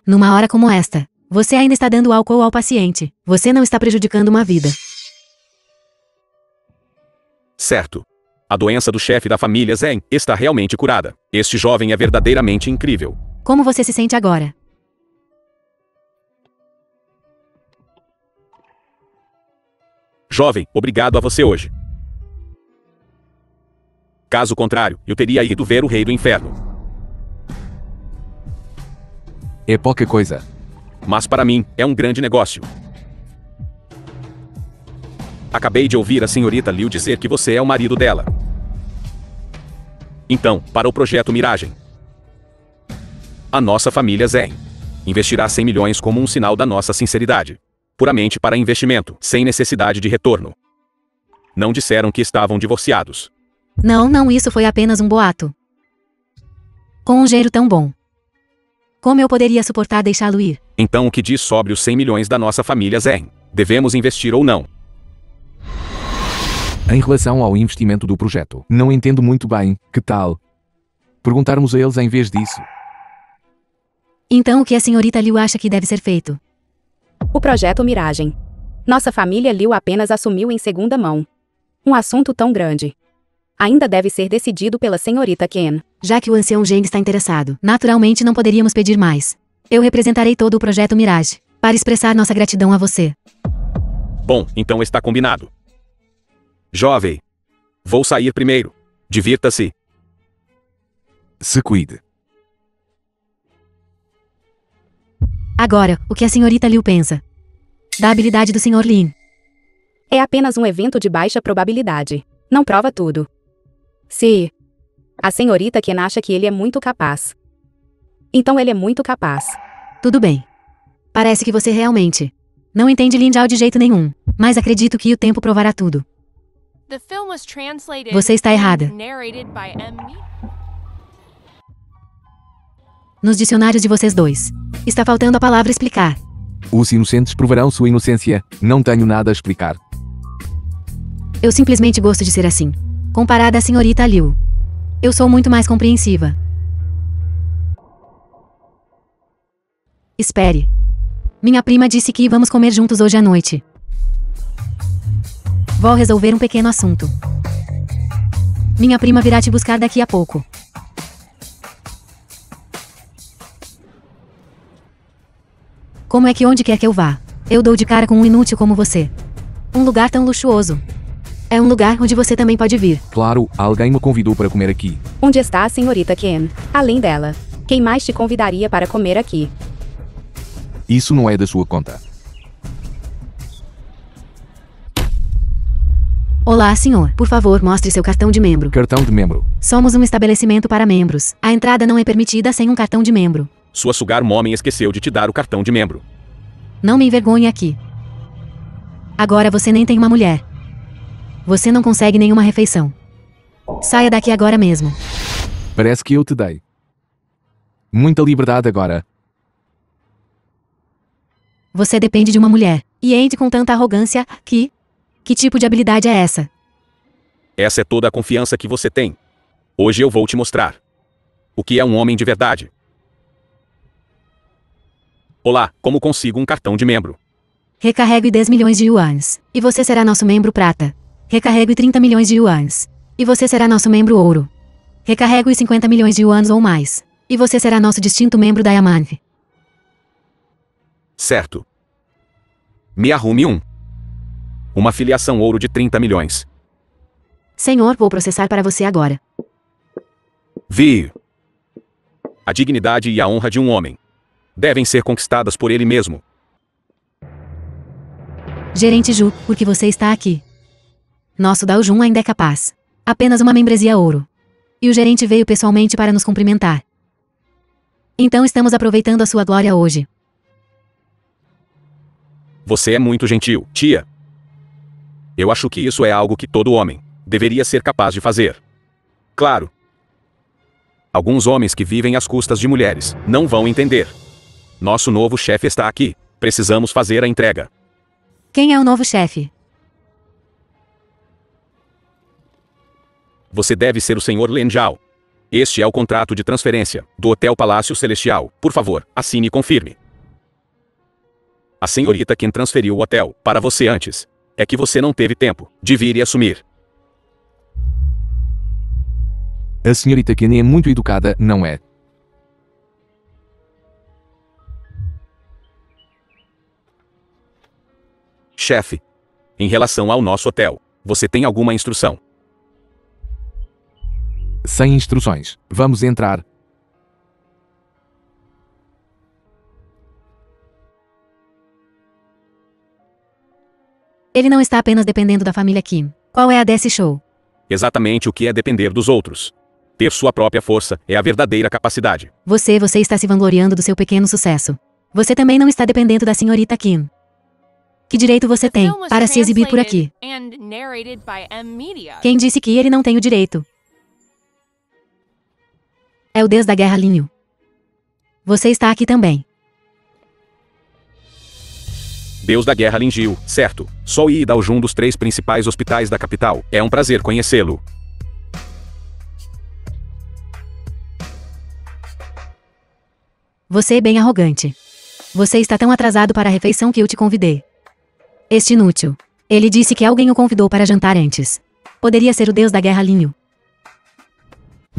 Numa hora como esta, você ainda está dando álcool ao paciente. Você não está prejudicando uma vida.
Certo. A doença do chefe da família Zhen está realmente curada. Este jovem é verdadeiramente incrível.
Como você se sente agora?
Jovem, obrigado a você hoje. Caso contrário, eu teria ido ver o rei do inferno.
É pouca coisa.
Mas para mim, é um grande negócio. Acabei de ouvir a senhorita Liu dizer que você é o marido dela. Então, para o projeto Miragem, a nossa família Zhen investirá 100 milhões como um sinal da nossa sinceridade. Puramente para investimento, sem necessidade de retorno. Não disseram que estavam divorciados.
Não, isso foi apenas um boato. Com um dinheiro tão bom, como eu poderia suportar deixá-lo ir?
Então o que diz sobre os 100 milhões da nossa família Zhen? Devemos investir ou não?
Em relação ao investimento do projeto, não entendo muito bem. Que tal perguntarmos a eles em vez disso?
Então o que a senhorita Liu acha que deve ser feito?
O projeto Miragem. Nossa família Liu apenas assumiu em segunda mão. Um assunto tão grande ainda deve ser decidido pela senhorita Ken.
Já que o ancião Zheng está interessado, naturalmente não poderíamos pedir mais. Eu representarei todo o projeto Mirage, para expressar nossa gratidão a você.
Bom, então está combinado. Jovem, vou sair primeiro. Divirta-se.
Se cuide.
Agora, o que a senhorita Liu pensa da habilidade do Sr. Lin?
É apenas um evento de baixa probabilidade. Não prova tudo. Se a senhorita Ken acha que ele é muito capaz, então ele é muito capaz.
Tudo bem. Parece que você realmente não entende Lin Zhao de jeito nenhum, mas acredito que o tempo provará tudo. Você está errada. Nos dicionários de vocês dois, está faltando a palavra explicar.
Os inocentes provarão sua inocência. Não tenho nada a explicar.
Eu simplesmente gosto de ser assim. Comparada à senhorita Liu, eu sou muito mais compreensiva. Espere. Minha prima disse que vamos comer juntos hoje à noite. Vou resolver um pequeno assunto. Minha prima virá te buscar daqui a pouco. Como é que onde quer que eu vá, eu dou de cara com um inútil como você? Um lugar tão luxuoso. É um lugar onde você também pode vir.
Claro, alguém me convidou para comer aqui.
Onde está a senhorita Ken? Além dela, quem mais te convidaria para comer aqui?
Isso não é da sua conta.
Olá, senhor. Por favor, mostre seu cartão de membro.
Cartão de membro.
Somos um estabelecimento para membros. A entrada não é permitida sem um cartão de membro.
Sua sugar mommy esqueceu de te dar o cartão de membro.
Não me envergonhe aqui. Agora você nem tem uma mulher. Você não consegue nenhuma refeição. Saia daqui agora mesmo.
Parece que eu te dei muita liberdade agora.
Você depende de uma mulher. E ente com tanta arrogância que... Que tipo de habilidade é essa?
Essa é toda a confiança que você tem. Hoje eu vou te mostrar o que é um homem de verdade. Olá, como consigo um cartão de membro?
Recarregue 10 milhões de yuans. E você será nosso membro prata. Recarregue 30 milhões de yuans. E você será nosso membro ouro. Recarregue 50 milhões de yuans ou mais. E você será nosso distinto membro Diamante.
Certo. Me arrume uma filiação ouro de 30 milhões.
Senhor, vou processar para você agora.
Vi. A dignidade e a honra de um homem devem ser conquistadas por ele mesmo.
Gerente Ju, por que você está aqui? Nosso Daojun ainda é capaz. Apenas uma membresia ouro. E o gerente veio pessoalmente para nos cumprimentar. Então estamos aproveitando a sua glória hoje.
Você é muito gentil, tia. Eu acho que isso é algo que todo homem deveria ser capaz de fazer. Claro. Alguns homens que vivem às custas de mulheres não vão entender. Nosso novo chefe está aqui. Precisamos fazer a entrega.
Quem é o novo chefe?
Você deve ser o Sr. Len Zhao. Este é o contrato de transferência do Hotel Palácio Celestial. Por favor, assine e confirme. A senhorita quem transferiu o hotel para você antes. É que você não teve tempo de vir e assumir.
A senhorita Ken é muito educada, não é?
Chefe, em relação ao nosso hotel, você tem alguma instrução?
Sem instruções. Vamos entrar.
Ele não está apenas dependendo da família Kim. Qual é a desse show?
Exatamente o que é depender dos outros. Ter sua própria força é a verdadeira capacidade.
Você está se vangloriando do seu pequeno sucesso. Você também não está dependendo da senhorita Kim. Que direito você tem para se exibir por aqui? Quem disse que ele não tem o direito? É o deus da guerra Linho. Você está aqui também.
Deus da Guerra Lin Jiu, certo. Sou Yi Daojun dos 3 principais hospitais da capital. É um prazer conhecê-lo.
Você é bem arrogante. Você está tão atrasado para a refeição que eu te convidei. Este inútil. Ele disse que alguém o convidou para jantar antes. Poderia ser o deus da guerra Linho.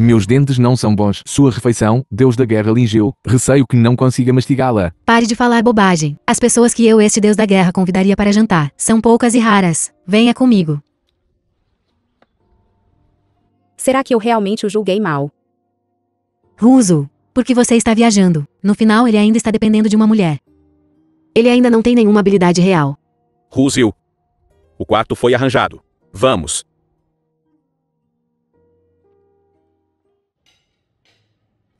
Meus dentes não são bons. Sua refeição, Deus da Guerra Lingeu. Receio que não consiga mastigá-la.
Pare de falar bobagem. As pessoas que este deus da guerra, convidaria para jantar são poucas e raras. Venha comigo.
Será que eu realmente o julguei mal?
Ruso, porque você está viajando. No final, ele ainda está dependendo de uma mulher. Ele ainda não tem nenhuma habilidade real.
Ruzil. O quarto foi arranjado. Vamos.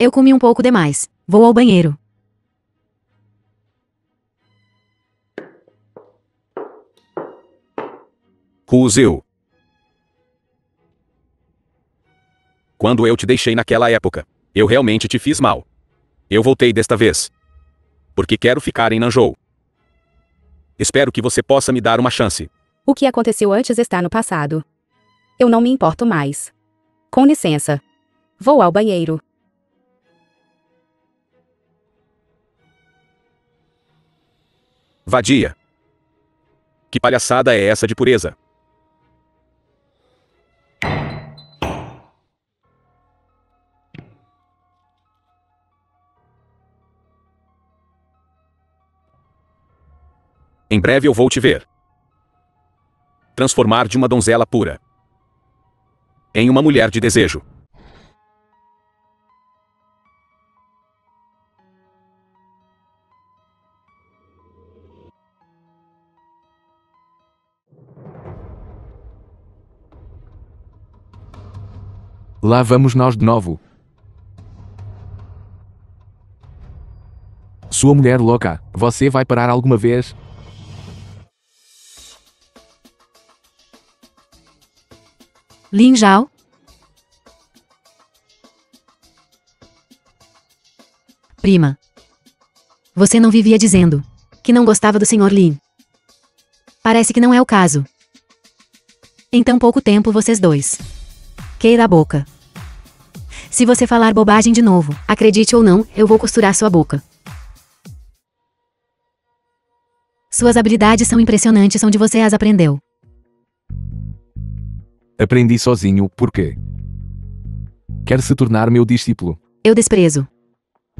Eu comi um pouco demais. Vou ao banheiro.
Ruzil. Quando eu te deixei naquela época, eu realmente te fiz mal. Eu voltei desta vez. Porque quero ficar em Nanzhou. Espero que você possa me dar uma chance.
O que aconteceu antes está no passado. Eu não me importo mais. Com licença. Vou ao banheiro.
Vadia. Que palhaçada é essa de pureza? Em breve eu vou te ver. Transformar de uma donzela pura em uma mulher de desejo.
Lá vamos nós de novo. Sua mulher louca, você vai parar alguma vez?
Lin Zhao? Prima. Você não vivia dizendo que não gostava do Sr. Lin. Parece que não é o caso. Em tão pouco tempo vocês dois. Queira a boca. Se você falar bobagem de novo, acredite ou não, eu vou costurar sua boca. Suas habilidades são impressionantes, onde você as aprendeu?
Aprendi sozinho, por quê? Quer se tornar meu discípulo?
Eu desprezo.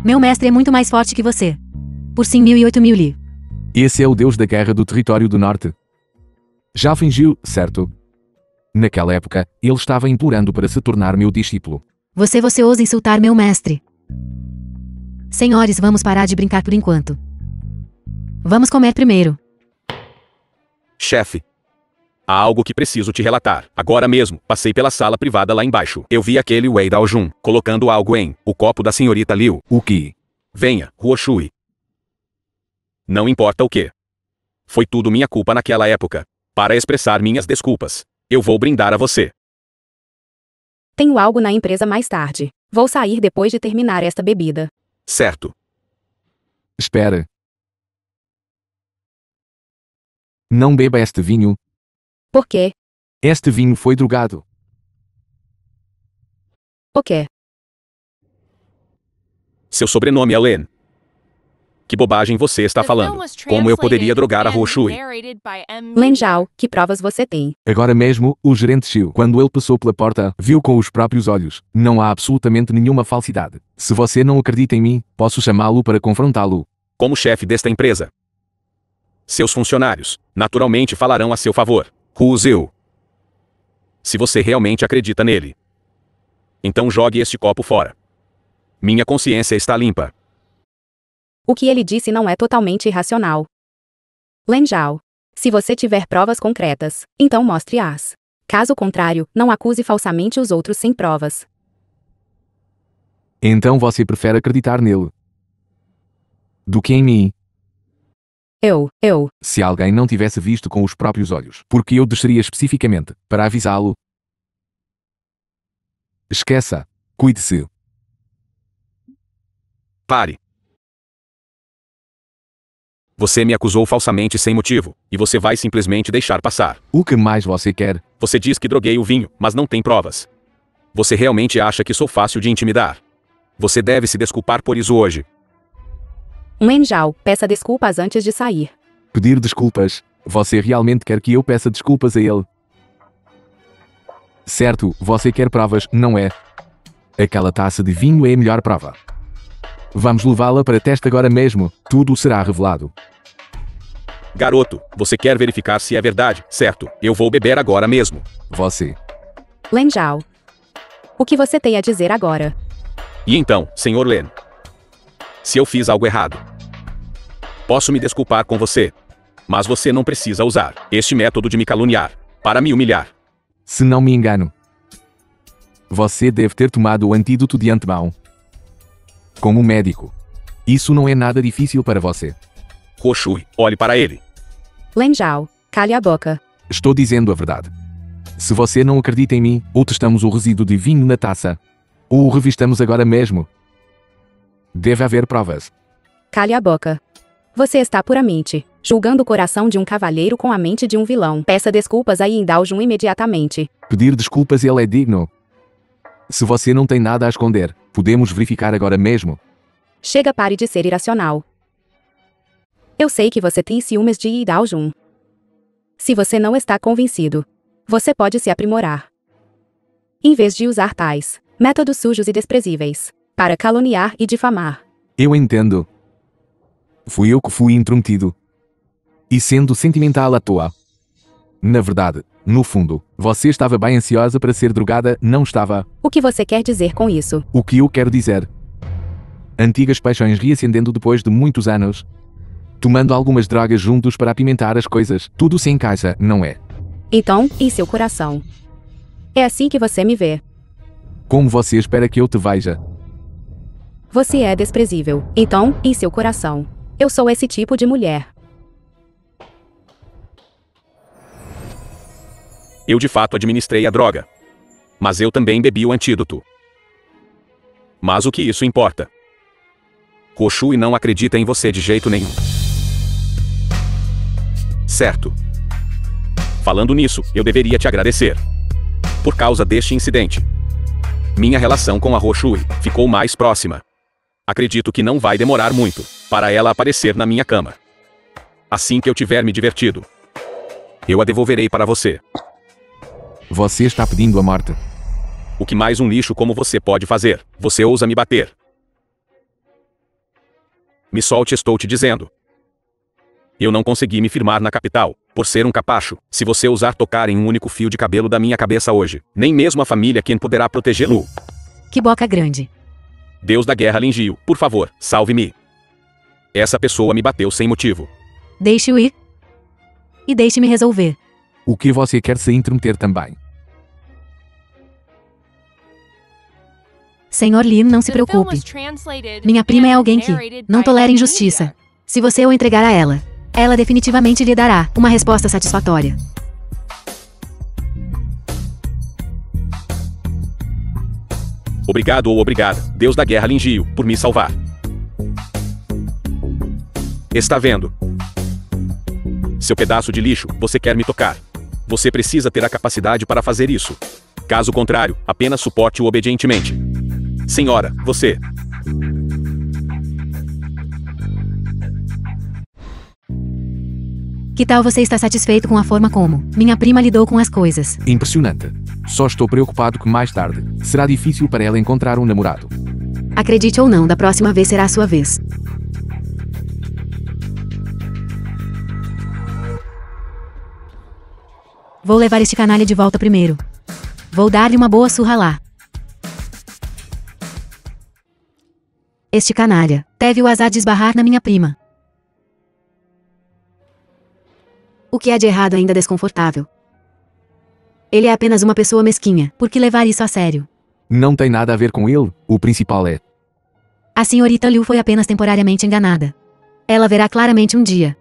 Meu mestre é muito mais forte que você. Por 5.000 e 8.000 li.
Esse é o deus da guerra do território do norte. Já fingiu, certo? Naquela época, ele estava implorando para se tornar meu discípulo.
Você ousa insultar meu mestre. Senhores, vamos parar de brincar por enquanto. Vamos comer primeiro.
Chefe. Há algo que preciso te relatar. Agora mesmo, passei pela sala privada lá embaixo. Eu vi aquele Wei Daojun colocando algo em o copo da senhorita Liu.
O que?
Venha, Ruoshui. Não importa o que. Foi tudo minha culpa naquela época. Para expressar minhas desculpas, eu vou brindar a você.
Tenho algo na empresa mais tarde. Vou sair depois de terminar esta bebida.
Certo.
Espera. Não beba este vinho.
Por quê?
Este vinho foi drogado.
O quê?
Seu sobrenome é Len. Que bobagem você está falando? Como eu poderia drogar a Ruoshui?
Lin Zhao, que provas você tem?
Agora mesmo, o gerente Xiu, quando ele passou pela porta, viu com os próprios olhos. Não há absolutamente nenhuma falsidade. Se você não acredita em mim, posso chamá-lo para confrontá-lo.
Como chefe desta empresa, seus funcionários, naturalmente falarão a seu favor. Ruoshui. Se você realmente acredita nele, então jogue este copo fora. Minha consciência está limpa.
O que ele disse não é totalmente irracional. Lin Zhao. Se você tiver provas concretas, então mostre-as. Caso contrário, não acuse falsamente os outros sem provas.
Então você prefere acreditar nele do que em mim? Se alguém não tivesse visto com os próprios olhos, porque eu desceria especificamente para avisá-lo? Esqueça. Cuide-se.
Pare. Você me acusou falsamente sem motivo, e você vai simplesmente deixar passar.
O que mais você quer?
Você diz que droguei o vinho, mas não tem provas. Você realmente acha que sou fácil de intimidar? Você deve se desculpar por isso hoje.
Lin Zhao, peça desculpas antes de sair.
Pedir desculpas? Você realmente quer que eu peça desculpas a ele? Certo, você quer provas, não é? Aquela taça de vinho é a melhor prova. Vamos levá-la para teste agora mesmo, tudo será revelado.
Garoto, você quer verificar se é verdade, certo? Eu vou beber agora mesmo.
Você.
Lin Zhao. O que você tem a dizer agora?
E então, Sr. Len? Se eu fiz algo errado, posso me desculpar com você. Mas você não precisa usar este método de me caluniar para me humilhar.
Se não me engano, você deve ter tomado o antídoto de antemão. Como médico. Isso não é nada difícil para você.
Ruoshui, olhe para ele.
Lin Zhao, cale a boca.
Estou dizendo a verdade. Se você não acredita em mim, ou testamos o resíduo de vinho na taça, ou o revistamos agora mesmo. Deve haver provas.
Cale a boca. Você está puramente julgando o coração de um cavalheiro com a mente de um vilão. Peça desculpas a Yin Daojun imediatamente.
Pedir desculpas ele é digno. Se você não tem nada a esconder, podemos verificar agora mesmo.
Chega, pare de ser irracional. Eu sei que você tem ciúmes de Yin Daojun. Se você não está convencido, você pode se aprimorar. Em vez de usar tais métodos sujos e desprezíveis para caluniar e difamar.
Eu entendo. Fui eu que fui intrometido. E sendo sentimental à toa. Na verdade, no fundo, você estava bem ansiosa para ser drogada, não estava?
O que você quer dizer com isso?
O que eu quero dizer? Antigas paixões reacendendo depois de muitos anos. Tomando algumas drogas juntos para apimentar as coisas. Tudo se encaixa, não é?
Então, em seu coração. É assim que você me vê.
Como você espera que eu te veja?
Você é desprezível. Então, em seu coração, eu sou esse tipo de mulher.
Eu de fato administrei a droga. Mas eu também bebi o antídoto. Mas o que isso importa? Roshui não acredita em você de jeito nenhum. Certo. Falando nisso, eu deveria te agradecer. Por causa deste incidente. Minha relação com a Roshui ficou mais próxima. Acredito que não vai demorar muito para ela aparecer na minha cama. Assim que eu tiver me divertido, eu a devolverei para você.
Você está pedindo a morte.
O que mais um lixo como você pode fazer? Você ousa me bater. Me solte, estou te dizendo. Eu não consegui me firmar na capital, por ser um capacho. Se você ousar tocar em um único fio de cabelo da minha cabeça hoje, nem mesmo a família Qin poderá protegê-lo.
Que boca grande.
Deus da guerra Lin Jiu, por favor, salve-me. Essa pessoa me bateu sem motivo.
Deixe-o ir. E deixe-me resolver.
O que você quer se intrometer também?
Senhor Lin, não se preocupe. Minha prima é alguém que não tolera injustiça. Se você o entregar a ela, ela definitivamente lhe dará uma resposta satisfatória.
Obrigado ou obrigada, Deus da guerra Lin Jiu, por me salvar. Está vendo? Seu pedaço de lixo, você quer me tocar. Você precisa ter a capacidade para fazer isso. Caso contrário, apenas suporte-o obedientemente. Senhora, você.
Que tal você está satisfeito com a forma como minha prima lidou com as coisas?
Impressionante. Só estou preocupado que mais tarde será difícil para ela encontrar um namorado.
Acredite ou não, da próxima vez será a sua vez. Vou levar este canalha de volta primeiro. Vou dar-lhe uma boa surra lá. Este canalha teve o azar de esbarrar na minha prima. O que há de errado ainda desconfortável? Ele é apenas uma pessoa mesquinha, por que levar isso a sério?
Não tem nada a ver com ele, o principal é...
A senhorita Liu foi apenas temporariamente enganada. Ela verá claramente um dia.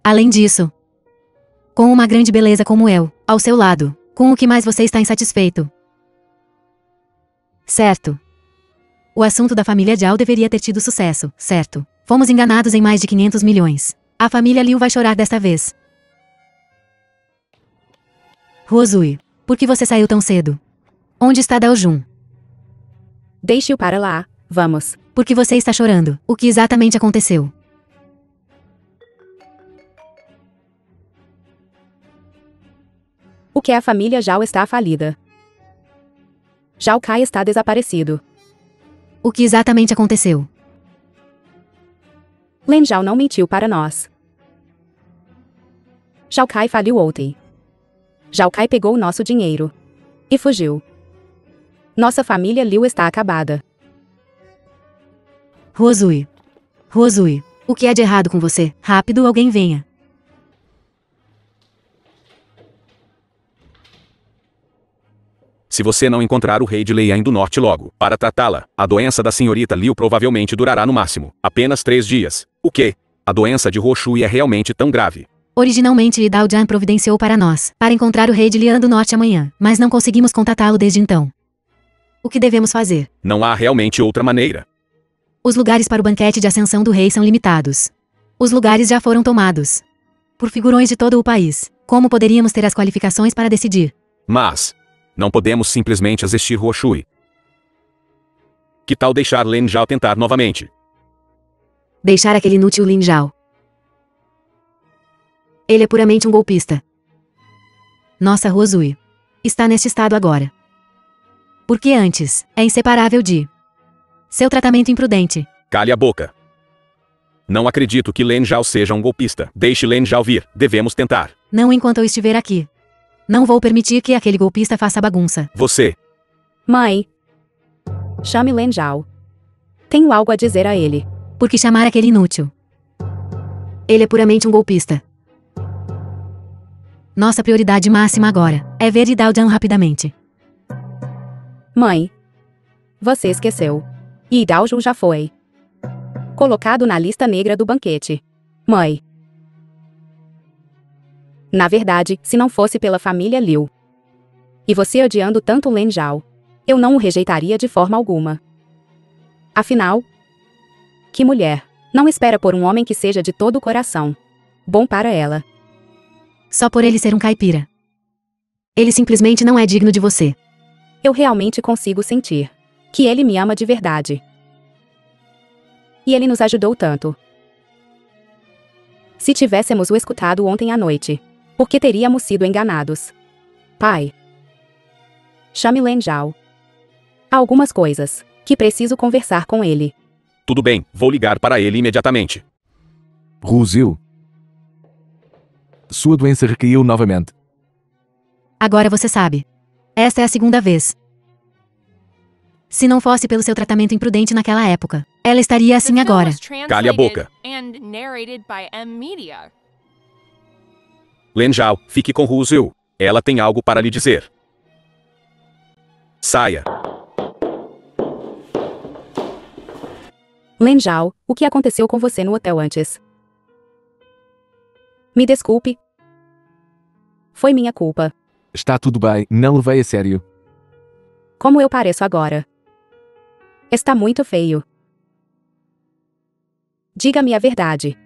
Além disso, com uma grande beleza como eu, ao seu lado, com o que mais você está insatisfeito? Certo. O assunto da família Zhao deveria ter tido sucesso, certo? Fomos enganados em mais de 500 milhões. A família Liu vai chorar desta vez. Roshui, por que você saiu tão cedo? Onde está Dao Jun?
Deixe-o para lá, vamos.
Por que você está chorando? O que exatamente aconteceu?
O que a família Zhao está falida. Zhao Kai está desaparecido.
O que exatamente aconteceu?
Lin Zhao não mentiu para nós. Zhao Kai faliu ontem. Zhao Kai pegou o nosso dinheiro. E fugiu. Nossa família Liu está acabada.
Roshui. Roshui, o que há de errado com você? Rápido, alguém venha.
Se você não encontrar o rei de Leian do Norte logo, para tratá-la, a doença da senhorita Liu provavelmente durará no máximo apenas 3 dias. O quê? A doença de Roshui é realmente tão grave?
Originalmente Li Daojian providenciou para nós, para encontrar o rei de Lian do Norte amanhã, mas não conseguimos contatá-lo desde então. O que devemos fazer?
Não há realmente outra maneira.
Os lugares para o banquete de ascensão do rei são limitados. Os lugares já foram tomados por figurões de todo o país. Como poderíamos ter as qualificações para decidir?
Mas não podemos simplesmente assistir Roshui. Que tal deixar Lin Zhao tentar novamente?
Deixar aquele inútil Lin Zhao. Ele é puramente um golpista. Nossa Roshui está neste estado agora. Porque antes, é inseparável de seu tratamento imprudente.
Cale a boca. Não acredito que Lin Zhao seja um golpista. Deixe Lin Zhao vir. Devemos tentar.
Não enquanto eu estiver aqui. Não vou permitir que aquele golpista faça bagunça.
Você.
Mãe. Chame Lin Zhao. Tenho algo a dizer a ele.
Por que chamar aquele inútil? Ele é puramente um golpista. Nossa prioridade máxima agora é ver Daojian rapidamente.
Mãe. Você esqueceu. Yi Daoju já foi colocado na lista negra do banquete. Mãe. Na verdade, se não fosse pela família Liu e você odiando tanto Lin Zhao, eu não o rejeitaria de forma alguma. Afinal, que mulher não espera por um homem que seja de todo o coração bom para ela?
Só por ele ser um caipira. Ele simplesmente não é digno de você.
Eu realmente consigo sentir que ele me ama de verdade. E ele nos ajudou tanto. Se tivéssemos o escutado ontem à noite, por que teríamos sido enganados? Pai. Chame Lin Zhao. Há algumas coisas que preciso conversar com ele.
Tudo bem, vou ligar para ele imediatamente.
Ruzil. Sua doença recaiu novamente.
Agora você sabe. Esta é a segunda vez. Se não fosse pelo seu tratamento imprudente naquela época, ela estaria assim agora.
Cale a boca. Lin Zhao, fique com Ruzil. Ela tem algo para lhe dizer. Saia.
Lin Zhao, o que aconteceu com você no hotel antes? Me desculpe. Foi minha culpa.
Está tudo bem, não levei a sério.
Como eu pareço agora? Está muito feio. Diga-me a verdade.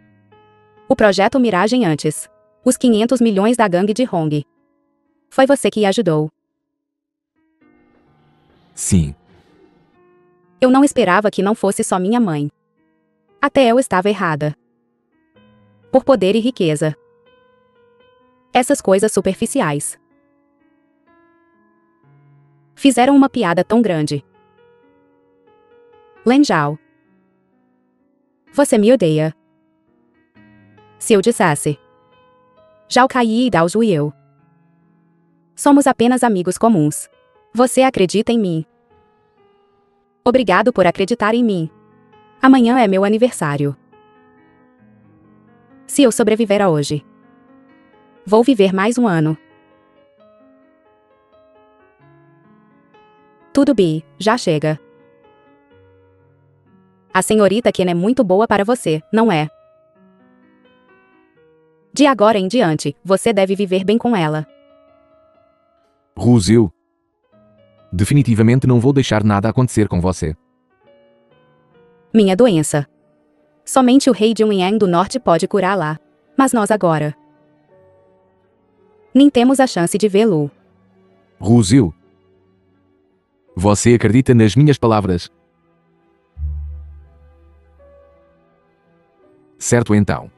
O projeto Miragem antes. Os 500 milhões da gangue de Hong. Foi você que ajudou.
Sim.
Eu não esperava que não fosse só minha mãe. Até eu estava errada. Por poder e riqueza. Essas coisas superficiais fizeram uma piada tão grande. Lin Zhao. Você me odeia. Se eu dissesse. Zhao Kai e Daoju e eu somos apenas amigos comuns. Você acredita em mim. Obrigado por acreditar em mim. Amanhã é meu aniversário. Se eu sobreviver a hoje, vou viver mais um ano. Tudo bem, já chega. A senhorita Ken é muito boa para você, não é? De agora em diante, você deve viver bem com ela.
Ruzil. Definitivamente não vou deixar nada acontecer com você.
Minha doença. Somente o rei de Yunyang do Norte pode curá-la. Mas nós agora nem temos a chance de vê-lo.
Ruzil. Você acredita nas minhas palavras? Certo então.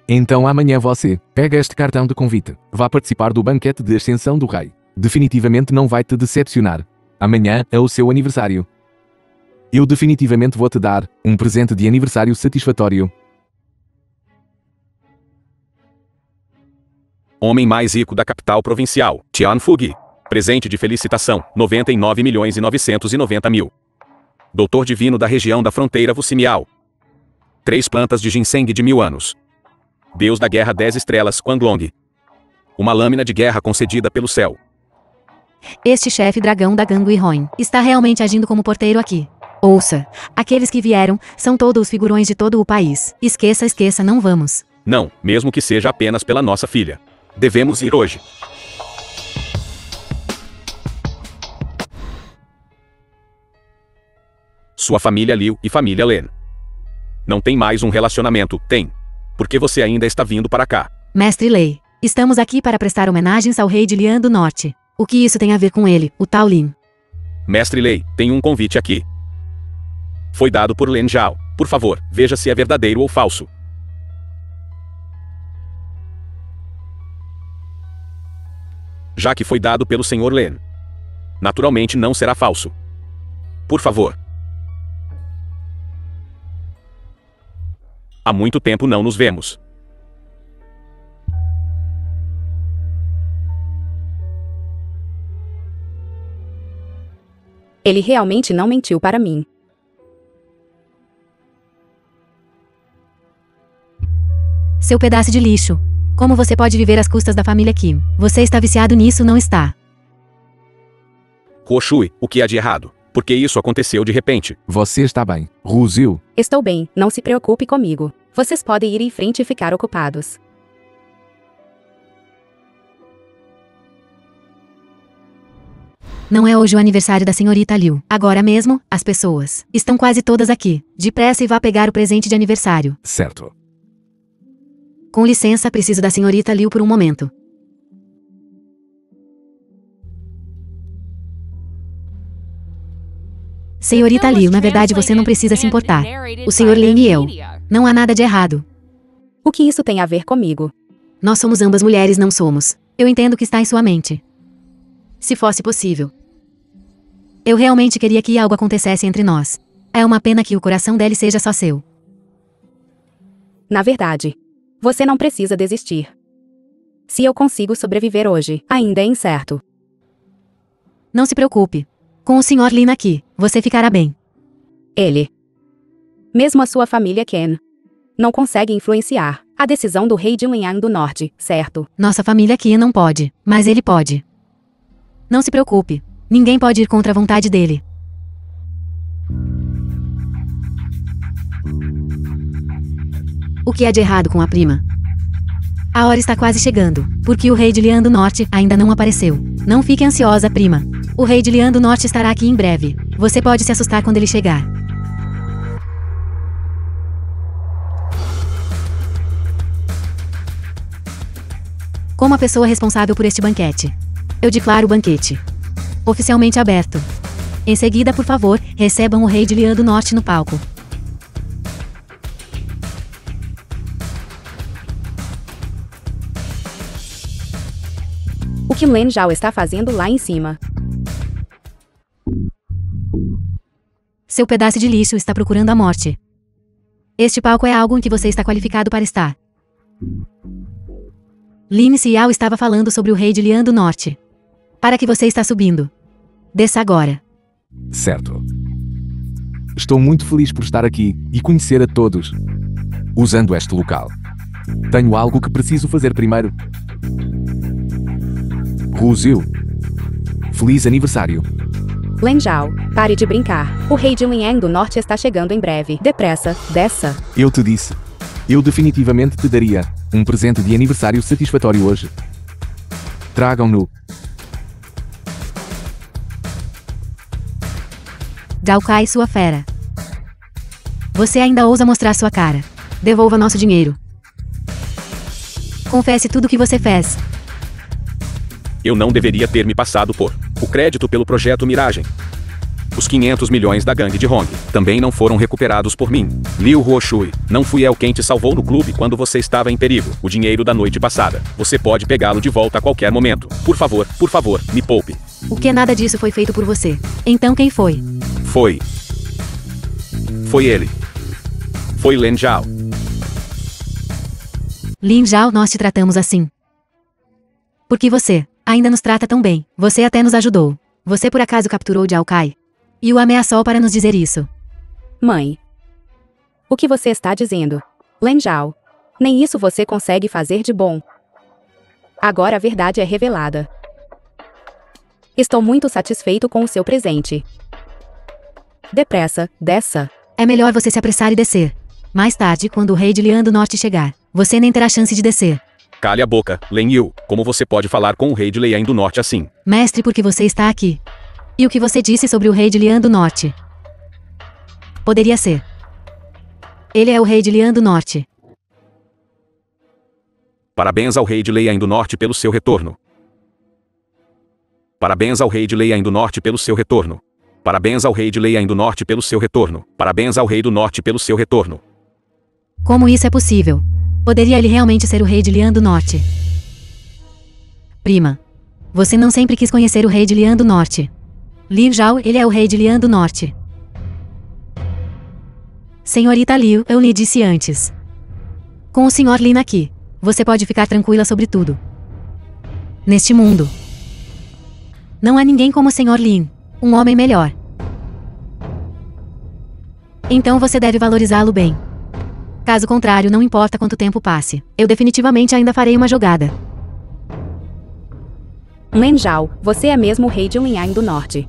Então amanhã você pega este cartão de convite. Vá participar do banquete de ascensão do rei. Definitivamente não vai te decepcionar. Amanhã é o seu aniversário. Eu definitivamente vou te dar um presente de aniversário satisfatório.
Homem mais rico da capital provincial, Tian Fugi. Presente de felicitação, 99.990.000. Doutor divino da região da fronteira Vucimial. 3 plantas de ginseng de 1000 anos. Deus da guerra 10 estrelas, Quanglong. Uma lâmina de guerra concedida pelo céu.
Este chefe dragão da Gangue Hoin está realmente agindo como porteiro aqui. Ouça, aqueles que vieram são todos os figurões de todo o país. Esqueça, não vamos.
Não, mesmo que seja apenas pela nossa filha. Devemos ir hoje. Sua família Liu e família Lin. Não tem mais um relacionamento, tem. Porque você ainda está vindo para cá.
Mestre Lei, estamos aqui para prestar homenagens ao rei de Lian do Norte. O que isso tem a ver com ele, o Tao Lin?
Mestre Lei, tem um convite aqui. Foi dado por Lin Zhao. Por favor, veja se é verdadeiro ou falso. Já que foi dado pelo Sr. Lin. Naturalmente não será falso. Por favor. Há muito tempo não nos vemos.
Ele realmente não mentiu para mim.
Seu pedaço de lixo. Como você pode viver às custas da família Kim? Você está viciado nisso, não está?
Huoshui, o que há de errado? Porque isso aconteceu de repente.
Você está bem, Ruzil?
Estou bem, não se preocupe comigo. Vocês podem ir em frente e ficar ocupados.
Não é hoje o aniversário da senhorita Liu. Agora mesmo, as pessoas estão quase todas aqui. Depressa e vá pegar o presente de aniversário.
Certo.
Com licença, preciso da senhorita Liu por um momento. Senhorita Liu, na verdade você não precisa se importar. O senhor Lin e eu. Não há nada de errado.
O que isso tem a ver comigo?
Nós somos ambas mulheres, não somos. Eu entendo o que está em sua mente. Se fosse possível. Eu realmente queria que algo acontecesse entre nós. É uma pena que o coração dele seja só seu.
Na verdade, você não precisa desistir. Se eu consigo sobreviver hoje, ainda é incerto.
Não se preocupe. Com o Sr. Lin aqui, você ficará bem.
Ele, mesmo a sua família Ken, não consegue influenciar a decisão do rei de Lunyang do Norte, certo?
Nossa família aqui não pode, mas ele pode. Não se preocupe. Ninguém pode ir contra a vontade dele. O que há de errado com a prima? A hora está quase chegando, porque o rei de Lian do Norte ainda não apareceu. Não fique ansiosa, prima. O rei de Lian do Norte estará aqui em breve. Você pode se assustar quando ele chegar. Como a pessoa responsável por este banquete, eu declaro o banquete oficialmente aberto. Em seguida, por favor, recebam o rei de Lian do Norte no palco.
O que Len Zhao está fazendo lá em cima?
Seu pedaço de lixo está procurando a morte. Este palco é algo em que você está qualificado para estar. Lin Xiao estava falando sobre o rei de Lian do Norte. Para que você está subindo? Desça agora.
Certo. Estou muito feliz por estar aqui e conhecer a todos. Usando este local. Tenho algo que preciso fazer primeiro. Ruzil. Feliz aniversário.
Len Zhao, pare de brincar. O rei de Lunyang do Norte está chegando em breve. Depressa, desça.
Eu te disse. Eu definitivamente te daria um presente de aniversário satisfatório hoje. Tragam-no.
Zhao Kai, sua fera. Você ainda ousa mostrar sua cara. Devolva nosso dinheiro. Confesse tudo o que você fez.
Eu não deveria ter me passado por o crédito pelo projeto Miragem. Os 500 milhões da gangue de Hong também não foram recuperados por mim. Liu Huoshui, não fui eu quem te salvou no clube quando você estava em perigo. O dinheiro da noite passada. Você pode pegá-lo de volta a qualquer momento. Por favor, me poupe.
O que nada disso foi feito por você. Então quem foi?
Foi ele. Foi Len Zhao.
Lin Zhao, nós te tratamos assim. Porque você ainda nos trata tão bem. Você até nos ajudou. Você por acaso capturou Zhao Kai? E o ameaçou para nos dizer isso.
Mãe. O que você está dizendo? Len Zhao. Nem isso você consegue fazer de bom. Agora a verdade é revelada. Estou muito satisfeito com o seu presente. Depressa, desça.
É melhor você se apressar e descer. Mais tarde, quando o rei de Lian do Norte chegar, você nem terá chance de descer.
Cale a boca, Len Yu. Como você pode falar com o rei de Lian do Norte assim?
Mestre, porque você está aqui. E o que você disse sobre o rei de Lian do Norte? Poderia ser. Ele é o rei de Lian do Norte.
Parabéns ao rei de Lian do Norte pelo seu retorno. Parabéns ao rei de Lian do Norte pelo seu retorno. Parabéns ao rei de Lian do Norte pelo seu retorno. Parabéns ao rei do Norte pelo seu retorno.
Como isso é possível? Poderia ele realmente ser o rei de Lian do Norte? Prima. Você não sempre quis conhecer o rei de Lian do Norte. Liu Zhao, ele é o rei de Lian do Norte. Senhorita Liu, eu lhe disse antes. Com o Sr. Lin aqui, você pode ficar tranquila sobre tudo. Neste mundo, não há ninguém como o Sr. Lin, um homem melhor. Então você deve valorizá-lo bem. Caso contrário, não importa quanto tempo passe, eu definitivamente ainda farei uma jogada.
Lenjal, você é mesmo o rei de Linhain do Norte.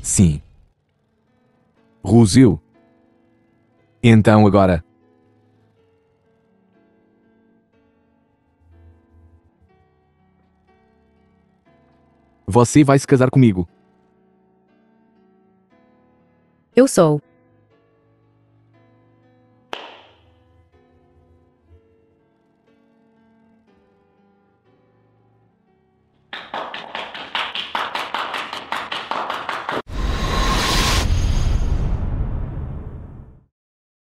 Sim. Ruzil. Então agora. Você vai se casar comigo.
Eu sou.